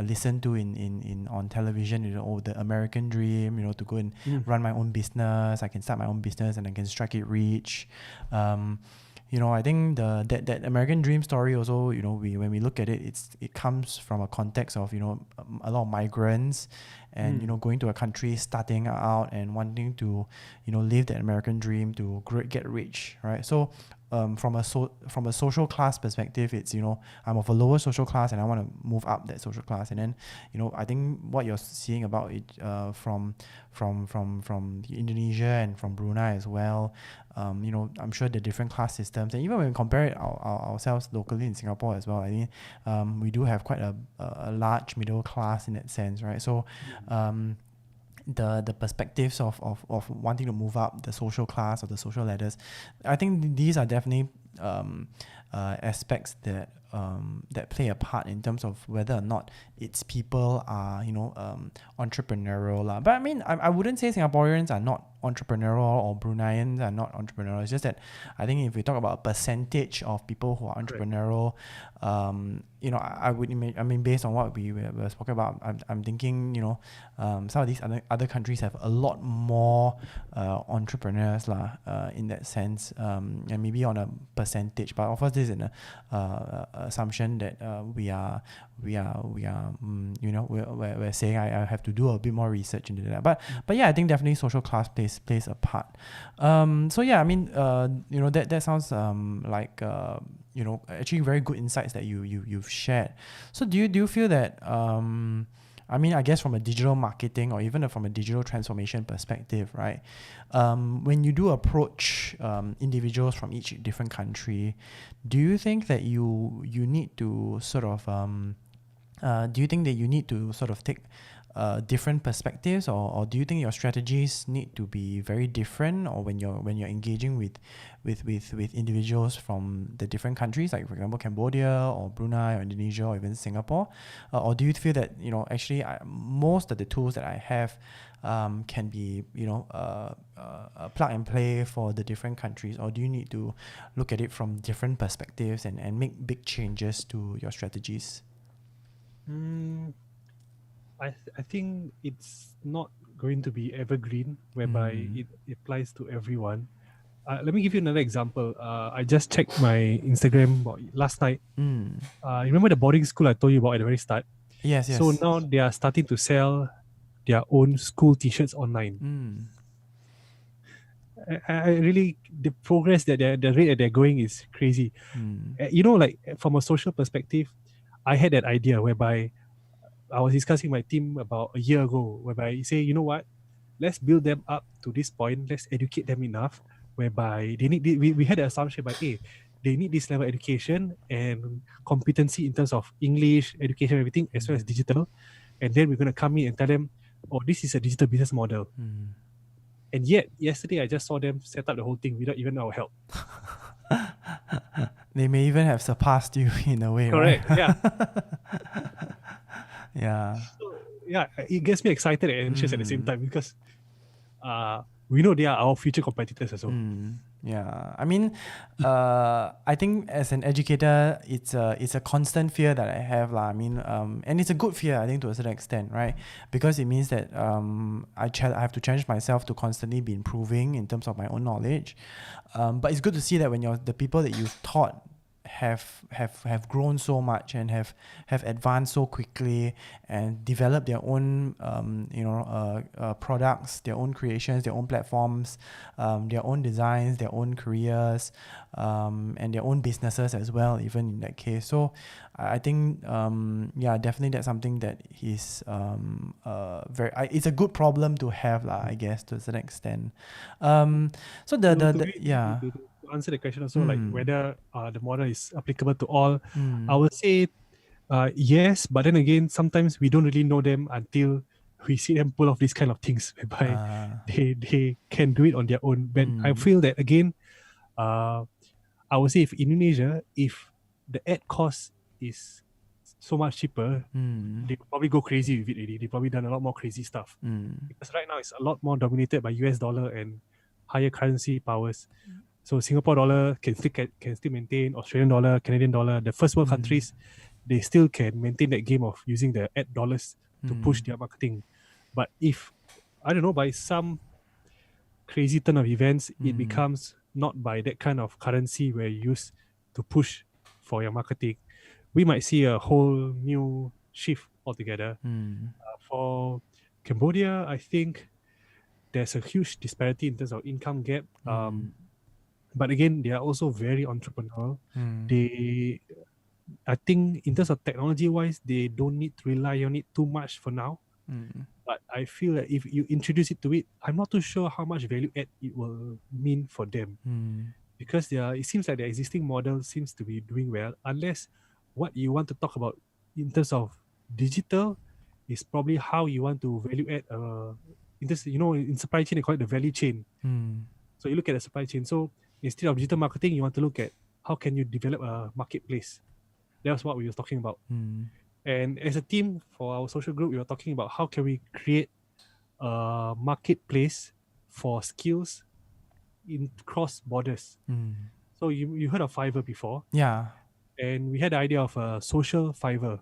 listen to in on television, the American dream, to go and run my own business. I can start my own business and I can strike it rich. I think that American dream story also, when we look at it, it comes from a context of a lot of migrants and going to a country, starting out and wanting to live that American dream to get rich, right? So from a social class perspective, it's I'm of a lower social class and I want to move up that social class. And then I think what you're seeing about it from Indonesia and from Brunei as well, I'm sure the different class systems, and even when we compare it ourselves locally in Singapore as well, I think we do have quite a large middle class in that sense, right? So the perspectives of wanting to move up the social class or the social ladders, I think these are definitely aspects that play a part in terms of whether or not its people are entrepreneurial lah. But I mean, I wouldn't say Singaporeans are not entrepreneurial or Bruneians are not entrepreneurial. It's just that I think if we talk about a percentage of people who are entrepreneurial, I would I mean, based on what we were spoken about, I'm thinking some of these other countries have a lot more entrepreneurs lah, in that sense, and maybe on a percentage, but of course this is an assumption that we're saying I have to do a bit more research into that, but yeah, I think definitely social class plays a part. So yeah, I mean, that sounds like actually very good insights that you've shared. So do you feel that I mean, I guess from a digital marketing or even from a digital transformation perspective, right? When you do approach individuals from each different country, do you think that you need to sort of do you think that you need to sort of take different perspectives, or do you think your strategies need to be very different, or when you're engaging with individuals from the different countries, like for example Cambodia or Brunei or Indonesia or even Singapore, or do you feel that actually most of the tools that I have can be plug and play for the different countries, or do you need to look at it from different perspectives and make big changes to your strategies? I think it's not going to be evergreen, whereby it applies to everyone. Let me give you another example. I just checked my Instagram last night. You remember the boarding school I told you about at the very start? Yes, yes. So now they are starting to sell their own school T-shirts online. I really, the progress that the rate that they're going is crazy. Like from a social perspective, I had that idea whereby I was discussing my team about a year ago, whereby I say, you know what, let's build them up to this point. Let's educate them enough, whereby they need. We had the assumption by they need this level of education and competency in terms of English, education, everything, as well as digital. And then we're gonna come in and tell them, oh, this is a digital business model. And yet, yesterday I just saw them set up the whole thing without even our help. They may even have surpassed you in a way, Correct. right? Yeah. Yeah. So, yeah, it gets me excited and anxious at the same time, because we know they are our future competitors as well. Yeah, I mean, I think as an educator, it's a constant fear that I have, lah. I mean, and it's a good fear, I think, to a certain extent, right? Because it means that I have to challenge myself to constantly be improving in terms of my own knowledge. But it's good to see that when the people that you've taught have grown so much and have advanced so quickly and developed their own products, their own creations, their own platforms, their own designs, their own careers, and their own businesses as well, even in that case. So I think definitely that's something that is it's a good problem to have, lah, I guess, to a certain extent. So To answer the question also, like whether the model is applicable to all, I would say yes, but then again, sometimes we don't really know them until we see them pull off these kind of things, whereby they can do it on their own. But I feel that again, I would say if Indonesia, if the ad cost is so much cheaper, they probably go crazy with it already. They probably done a lot more crazy stuff. Because right now it's a lot more dominated by US dollar and higher currency powers. So Singapore dollar can still maintain, Australian dollar, Canadian dollar. The first world countries, they still can maintain that game of using the ad dollars to push their marketing. But if, I don't know, by some crazy turn of events, it becomes not by that kind of currency where you use to push for your marketing, we might see a whole new shift altogether. For Cambodia, I think there's a huge disparity in terms of income gap. But again, they are also very entrepreneurial. I think in terms of technology wise, they don't need to rely on it too much for now. But I feel that if you introduce it to it, I'm not too sure how much value add it will mean for them. Because it seems like the existing model seems to be doing well, unless what you want to talk about in terms of digital is probably how you want to value add in this, in supply chain they call it the value chain. So you look at the supply chain. So instead of digital marketing, you want to look at how can you develop a marketplace. That's what we were talking about. And as a team for our social group, we were talking about how can we create a marketplace for skills in cross borders. So you heard of Fiverr before? Yeah. And we had the idea of a social Fiverr.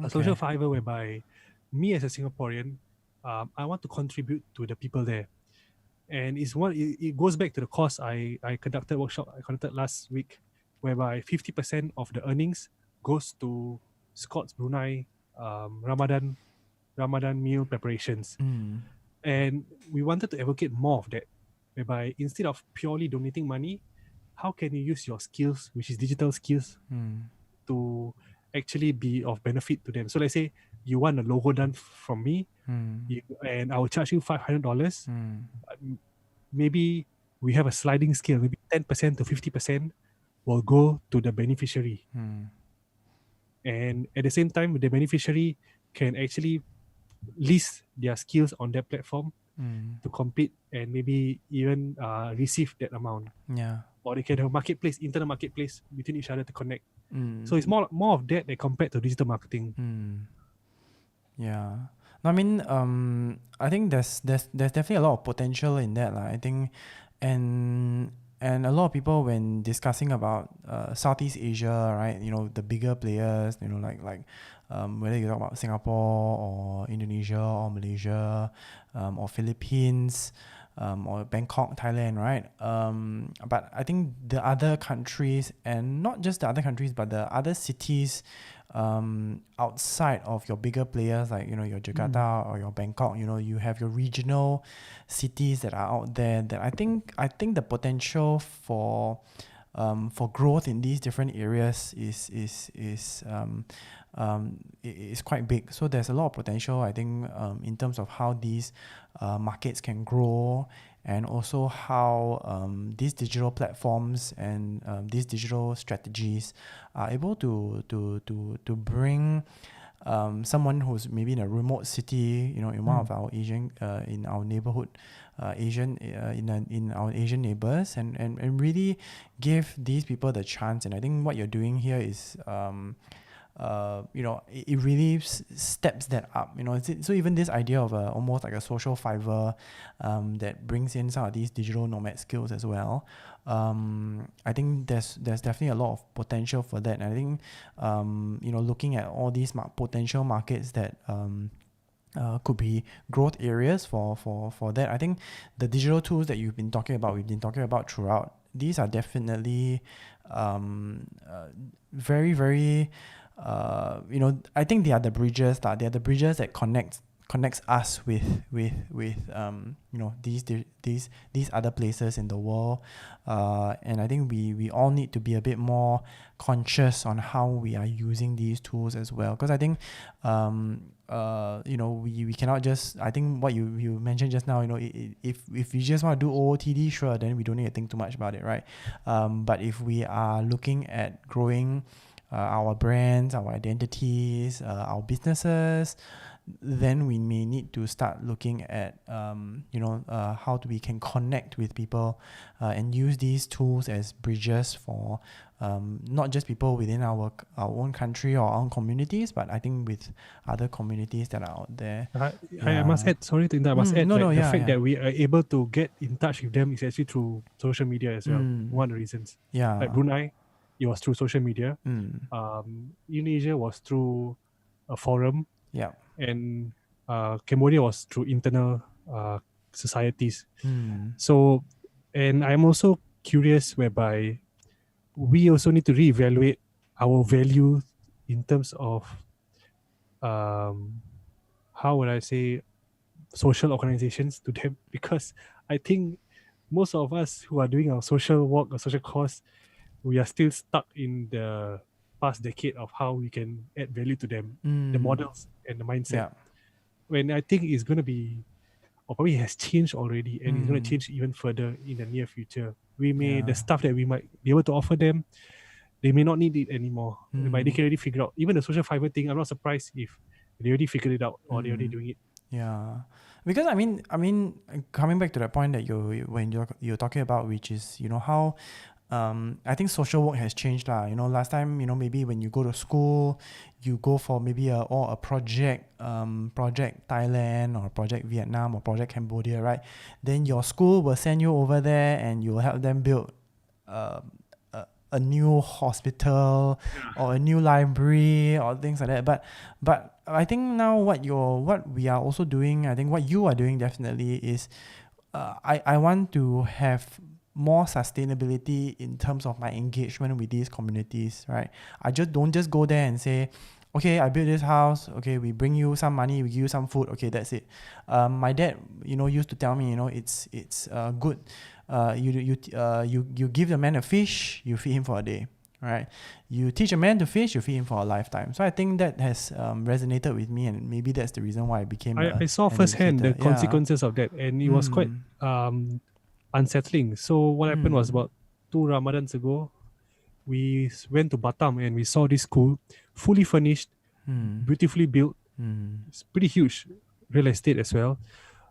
A social Fiverr whereby me as a Singaporean, I want to contribute to the people there. And it goes back to the course I conducted last week, whereby 50% of the earnings goes to Scott's Brunei Ramadan meal preparations. And we wanted to advocate more of that, whereby instead of purely donating money, how can you use your skills, which is digital skills, to actually be of benefit to them? So let's say you want a logo done from me, Mm. and I will charge you $500. Mm. Maybe we have a sliding scale. Maybe 10% to 50% will go to the beneficiary, Mm. and at the same time, the beneficiary can actually list their skills on that platform Mm. to compete and maybe even receive that amount. Yeah. Or they can have a marketplace, internal marketplace between each other to connect. Mm. So it's more of that compared to digital marketing. Mm. Yeah. No, I mean, I think there's definitely a lot of potential in that, lah. I think, and and a lot of people when discussing about Southeast Asia, right? You know, the bigger players, you know, whether you talk about Singapore or Indonesia or Malaysia, or Philippines, or Bangkok, Thailand, right? But I think the other countries, and not just the other countries, but the other cities outside of your bigger players, like, you know, your Jakarta or your Bangkok, you know, you have your regional cities that are out there that I think the potential for growth in these different areas is quite big. So there's a lot of potential, I think, in terms of how these markets can grow, and also how these digital platforms and these digital strategies are able to bring someone who's maybe in a remote city, you know, in one of our Asian, in our neighborhood, in our Asian neighbors, and really give these people the chance. And I think what you're doing here is, you know, it really steps that up. You know, so even this idea of almost like a social Fiverr, that brings in some of these digital nomad skills as well. I think there's definitely a lot of potential for that. And I think, you know, looking at all these potential markets that could be growth areas for that. I think the digital tools that we've been talking about throughout, these are definitely very, very, you know, I think they are the bridges that connects us with you know, these other places in the world, and I think we all need to be a bit more conscious on how we are using these tools as well, because I think you know, we cannot just, I think what you mentioned just now, you know, if we just want to do OOTD, sure, then we don't need to think too much about it, right? But if we are looking at growing our brands, our identities, our businesses, then we may need to start looking at you know, how we can connect with people, and use these tools as bridges for not just people within our own country or our own communities, but I think with other communities that are out there. I must add, sorry to interrupt, I must add the fact that we are able to get in touch with them is actually through social media as well. One of the reasons. Like Brunei, it was through social media. Indonesia was through a forum. Yeah. And Cambodia was through internal societies. So, and I'm also curious whereby we also need to reevaluate our value in terms of how would I say, social organizations to them, because I think most of us who are doing our social work or social cause, we are still stuck in the past decade of how we can add value to them, the models and the mindset. When I think it's going to be, or probably has changed already, and it's going to change even further in the near future. We may, the stuff that we might be able to offer them, they may not need it anymore. But they can already figure out. Even the social fiber thing, I'm not surprised if they already figured it out or they're already doing it. Yeah, because I mean, coming back to that point that when you're talking about, which is, you know, how I think social work has changed lah. You know, last time, you know, maybe when you go to school, you go for maybe a project Thailand or project Vietnam or project Cambodia, right? Then your school will send you over there and you'll help them build a new hospital or a new library or things like that. But I think now what we are also doing, I think what you are doing definitely is, I want to have more sustainability in terms of my engagement with these communities, right? I just don't just go there and say, okay, I built this house, okay, we bring you some money, we give you some food, okay, that's it. My dad, you know, used to tell me, you know, it's good. You give the man a fish, you feed him for a day. right? You teach a man to fish, you feed him for a lifetime. So I think that has resonated with me, and maybe that's the reason why I became I saw an firsthand educator. the consequences of that, and it was quite unsettling. So what happened was about 2 Ramadans ago, we went to Batam and we saw this school, fully furnished, beautifully built. It's pretty huge, real estate as well.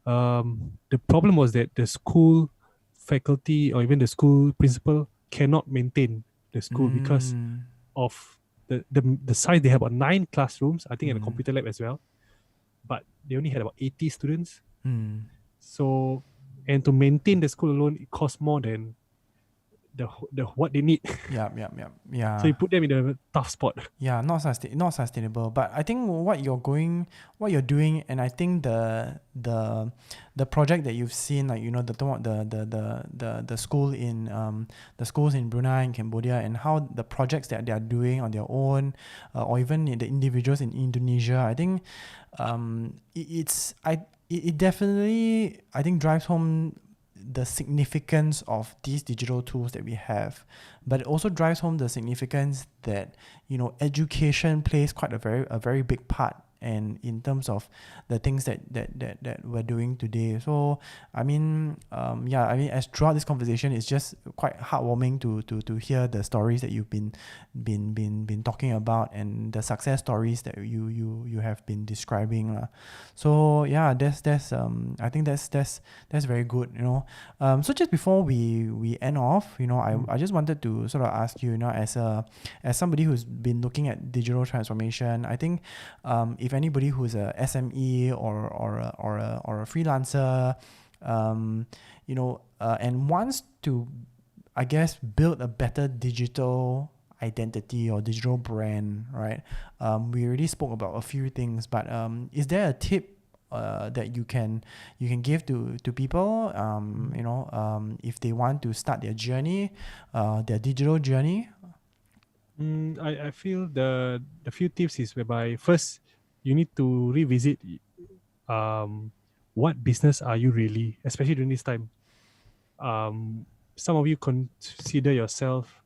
The problem was that the school faculty or even the school principal cannot maintain the school because of the size. They have about 9 classrooms, I think, and a computer lab as well, but they only had about 80 students. So, and to maintain the school alone, it costs more than the what they need. Yeah. So you put them in a tough spot. Yeah, not sustainable. But I think what you're doing, and I think the project that you've seen, like the school in the schools in Brunei and Cambodia, and how the projects that they are doing on their own, or even the individuals in Indonesia, I think it definitely, I think, drives home the significance of these digital tools that we have, but it also drives home the significance that education plays quite a very big part, and in terms of the things that we're doing today. So I mean, as throughout this conversation, it's just quite heartwarming to hear the stories that you've been talking about, and the success stories that you have been describing. So yeah, that's I think that's very good. So just before we end off, I just wanted to sort of ask you, as somebody who's been looking at digital transformation, I think if anybody who's a SME or a freelancer, and wants to, I guess, build a better digital identity or digital brand, right? We already spoke about a few things, but is there a tip that you can give to people, if they want to start their journey, their digital journey? I feel the few tips is whereby first you need to revisit what business are you really, especially during this time. Some of you consider yourself,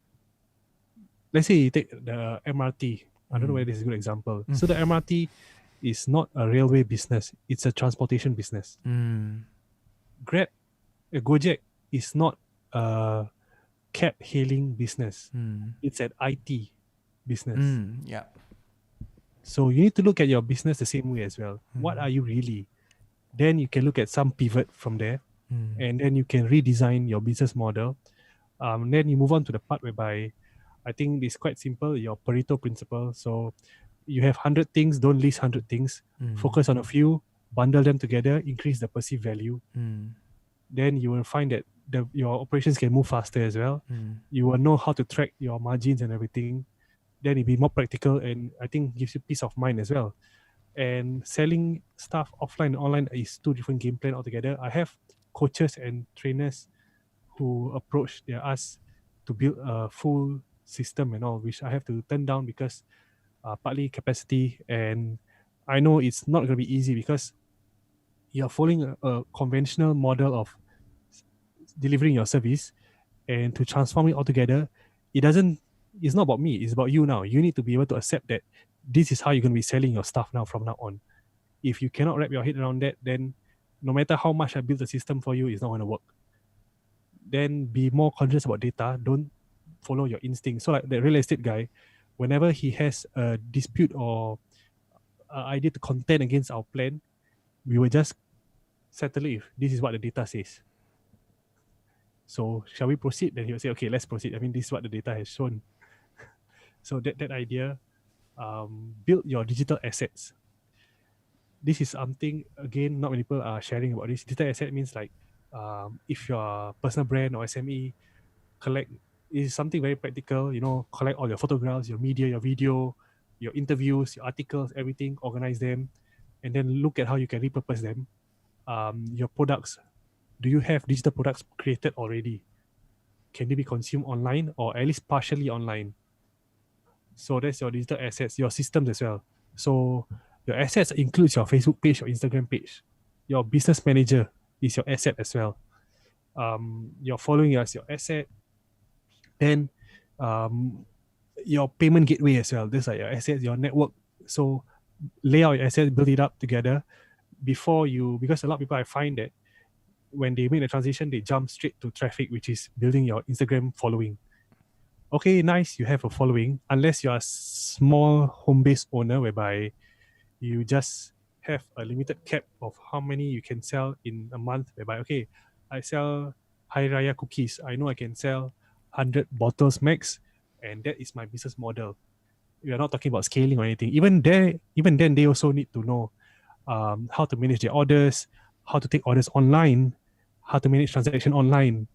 let's say you take the MRT. I don't know whether this is a good example. So the MRT is not a railway business, it's a transportation business. Grab, Gojek is not a cab hailing business, it's an IT business. Yeah. So you need to look at your business the same way as well. What are you really? Then you can look at some pivot from there, and then you can redesign your business model. Then you move on to the part whereby I think it's quite simple, your Pareto Principle. So you have 100 things, don't list 100 things. Focus on a few, bundle them together, increase the perceived value. Then you will find that your operations can move faster as well. You will know how to track your margins and everything. Then it'll be more practical, and I think gives you peace of mind as well. And selling stuff offline and online is two different game plan altogether. I have coaches and trainers who approach us to build a full system and all, which I have to turn down because partly capacity, and I know it's not going to be easy because you're following a conventional model of delivering your service, and to transform it altogether, it's not about me, it's about you now. You need to be able to accept that this is how you're going to be selling your stuff now from now on. If you cannot wrap your head around that, then no matter how much I build the system for you, it's not going to work. Then be more conscious about data. Don't follow your instinct. So like the real estate guy, whenever he has a dispute or idea to contend against our plan, we will just settle it if this is what the data says. So shall we proceed? Then he will say, okay, let's proceed. I mean, this is what the data has shown. So that idea, build your digital assets. This is something, again, not many people are sharing about this. Digital asset means like, if you're a personal brand or SME, collect is something very practical. Collect all your photographs, your media, your video, your interviews, your articles, everything, organize them, and then look at how you can repurpose them. Your products, do you have digital products created already? Can they be consumed online or at least partially online? So that's your digital assets, your systems as well. So your assets includes your Facebook page, your Instagram page. Your business manager is your asset as well. Your following as your asset. Then your payment gateway as well. This like your assets, your network. So lay out your assets, build it up together before you, because a lot of people I find that when they make the transition, they jump straight to traffic, which is building your Instagram following. Okay, nice, you have a following, unless you're a small home-based owner whereby you just have a limited cap of how many you can sell in a month, whereby, okay, I sell Hari Raya cookies. I know I can sell 100 bottles max, and that is my business model. We are not talking about scaling or anything. Even then, they also need to know how to manage their orders, how to take orders online, how to manage transaction online.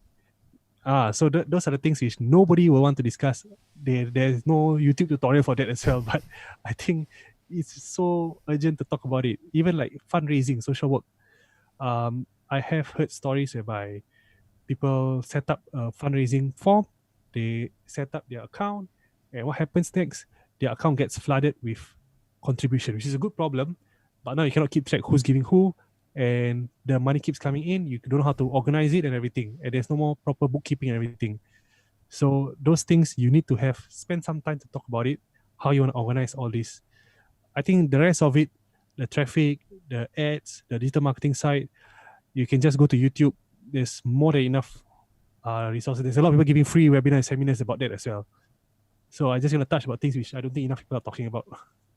So those are the things which nobody will want to discuss. There's no YouTube tutorial for that as well. But I think it's so urgent to talk about it. Even like fundraising, social work. I have heard stories whereby people set up a fundraising form, they set up their account, and what happens next? Their account gets flooded with contribution, which is a good problem. But now you cannot keep track who's giving who, and the money keeps coming in. You don't know how to organize it and everything, and there's no more proper bookkeeping and everything. So those things you need to have spend some time to talk about it, how you want to organize all this. I think the rest of it, the traffic, the ads, the digital marketing side, you can just go to YouTube. There's more than enough resources. There's a lot of people giving free webinars, seminars about that as well. So I just want to touch about things which I don't think enough people are talking about.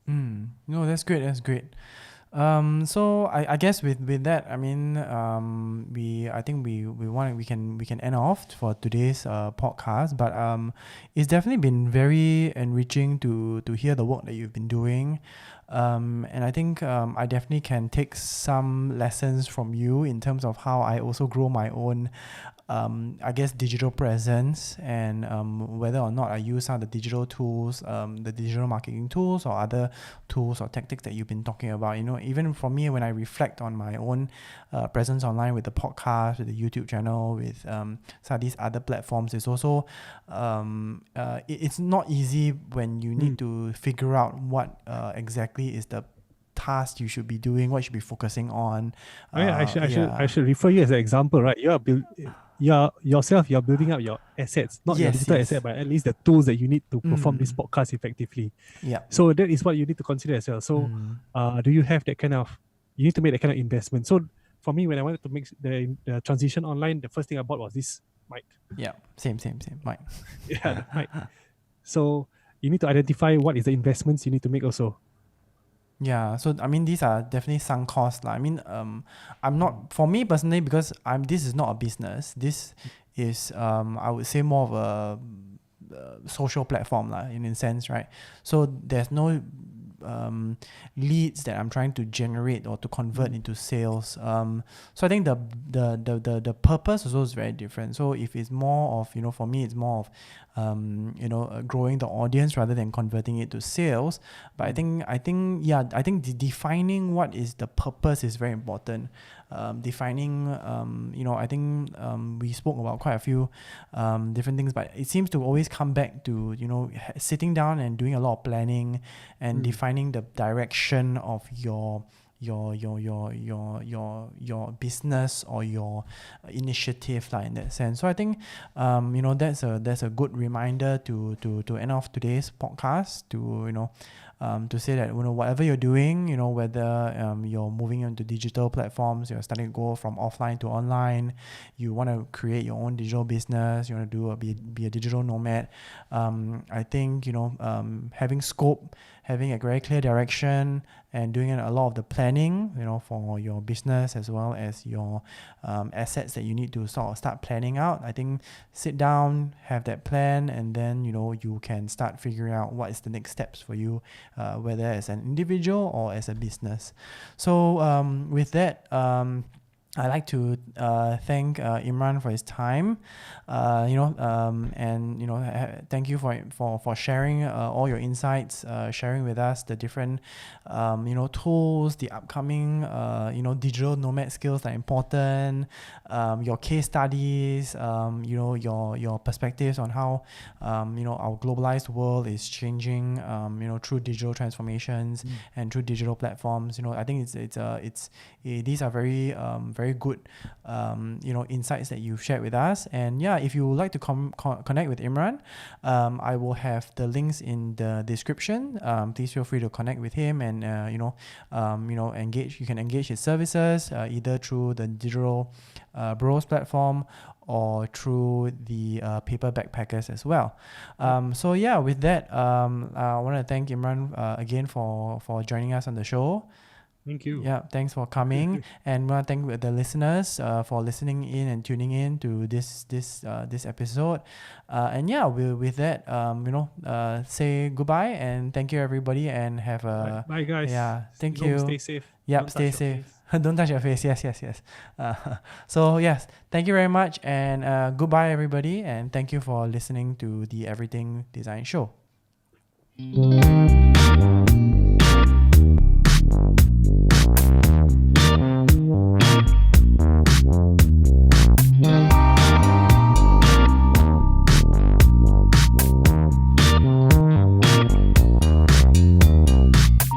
No, that's great. That's great. So I guess with that, I mean, I think we can end off for today's podcast. But it's definitely been very enriching to hear the work that you've been doing. And I think I definitely can take some lessons from you in terms of how I also grow my own I guess digital presence, and whether or not I use some of the digital tools, the digital marketing tools or other tools or tactics that you've been talking about. Even for me, when I reflect on my own presence online with the podcast, with the YouTube channel, with some of these other platforms, it's also it's not easy when you need to figure out what exactly is the task you should be doing, what you should be focusing on. I should refer you as an example, right? You're building up your assets, not your digital asset, but at least the tools that you need to perform this podcast effectively. Yeah. So that is what you need to consider as well. So do you have that kind of, you need to make that kind of investment. So for me, when I wanted to make the transition online, the first thing I bought was this mic. Yeah, same mic. Yeah, the mic. So you need to identify what is the investments you need to make also. Yeah, so I mean these are definitely sunk costs. I mean, I'm not, for me personally, because this is not a business. This is I would say more of a social platform in a sense, right? So there's no leads that I'm trying to generate or to convert into sales. So I think the purpose also is very different. So if it's more of, for me, it's more of growing the audience rather than converting it to sales. But I think defining what is the purpose is very important. Defining, I think we spoke about quite a few different things, but it seems to always come back to sitting down and doing a lot of planning and defining the direction of your business or your initiative in that sense. So I think that's a good reminder to end off today's podcast, to say that whatever you're doing, whether you're moving into digital platforms, you're starting to go from offline to online, you want to create your own digital business, you want to be a digital nomad, I think having scope, having a very clear direction, and doing a lot of the planning, for your business as well as your assets that you need to sort of start planning out. I think sit down, have that plan, and then you can start figuring out what is the next steps for you, whether as an individual or as a business. So with that, I'd like to thank Imran for his time, thank you for sharing all your insights, sharing with us the different tools, the upcoming digital nomad skills that are important, your case studies, your perspectives on how our globalized world is changing through digital transformations and through digital platforms. I think these are very very good insights that you've shared with us. And yeah, if you would like to connect with Imran, I will have the links in the description. Please feel free to connect with him and engage. You can engage his services either through the digital bros platform or through the paper backpackers as well. So yeah, with that, I want to thank Imran again for joining us on the show. Thank you. Yeah, thanks for coming, and we want to thank the listeners for listening in and tuning in to this episode. And yeah, with that, say goodbye and thank you everybody, and have a Bye guys. Yeah, thank you. Stay safe. Yep, Don't stay touch your safe. face. Don't touch your face. Yes. So yes, thank you very much, and goodbye everybody, and thank you for listening to the Everything Design Show.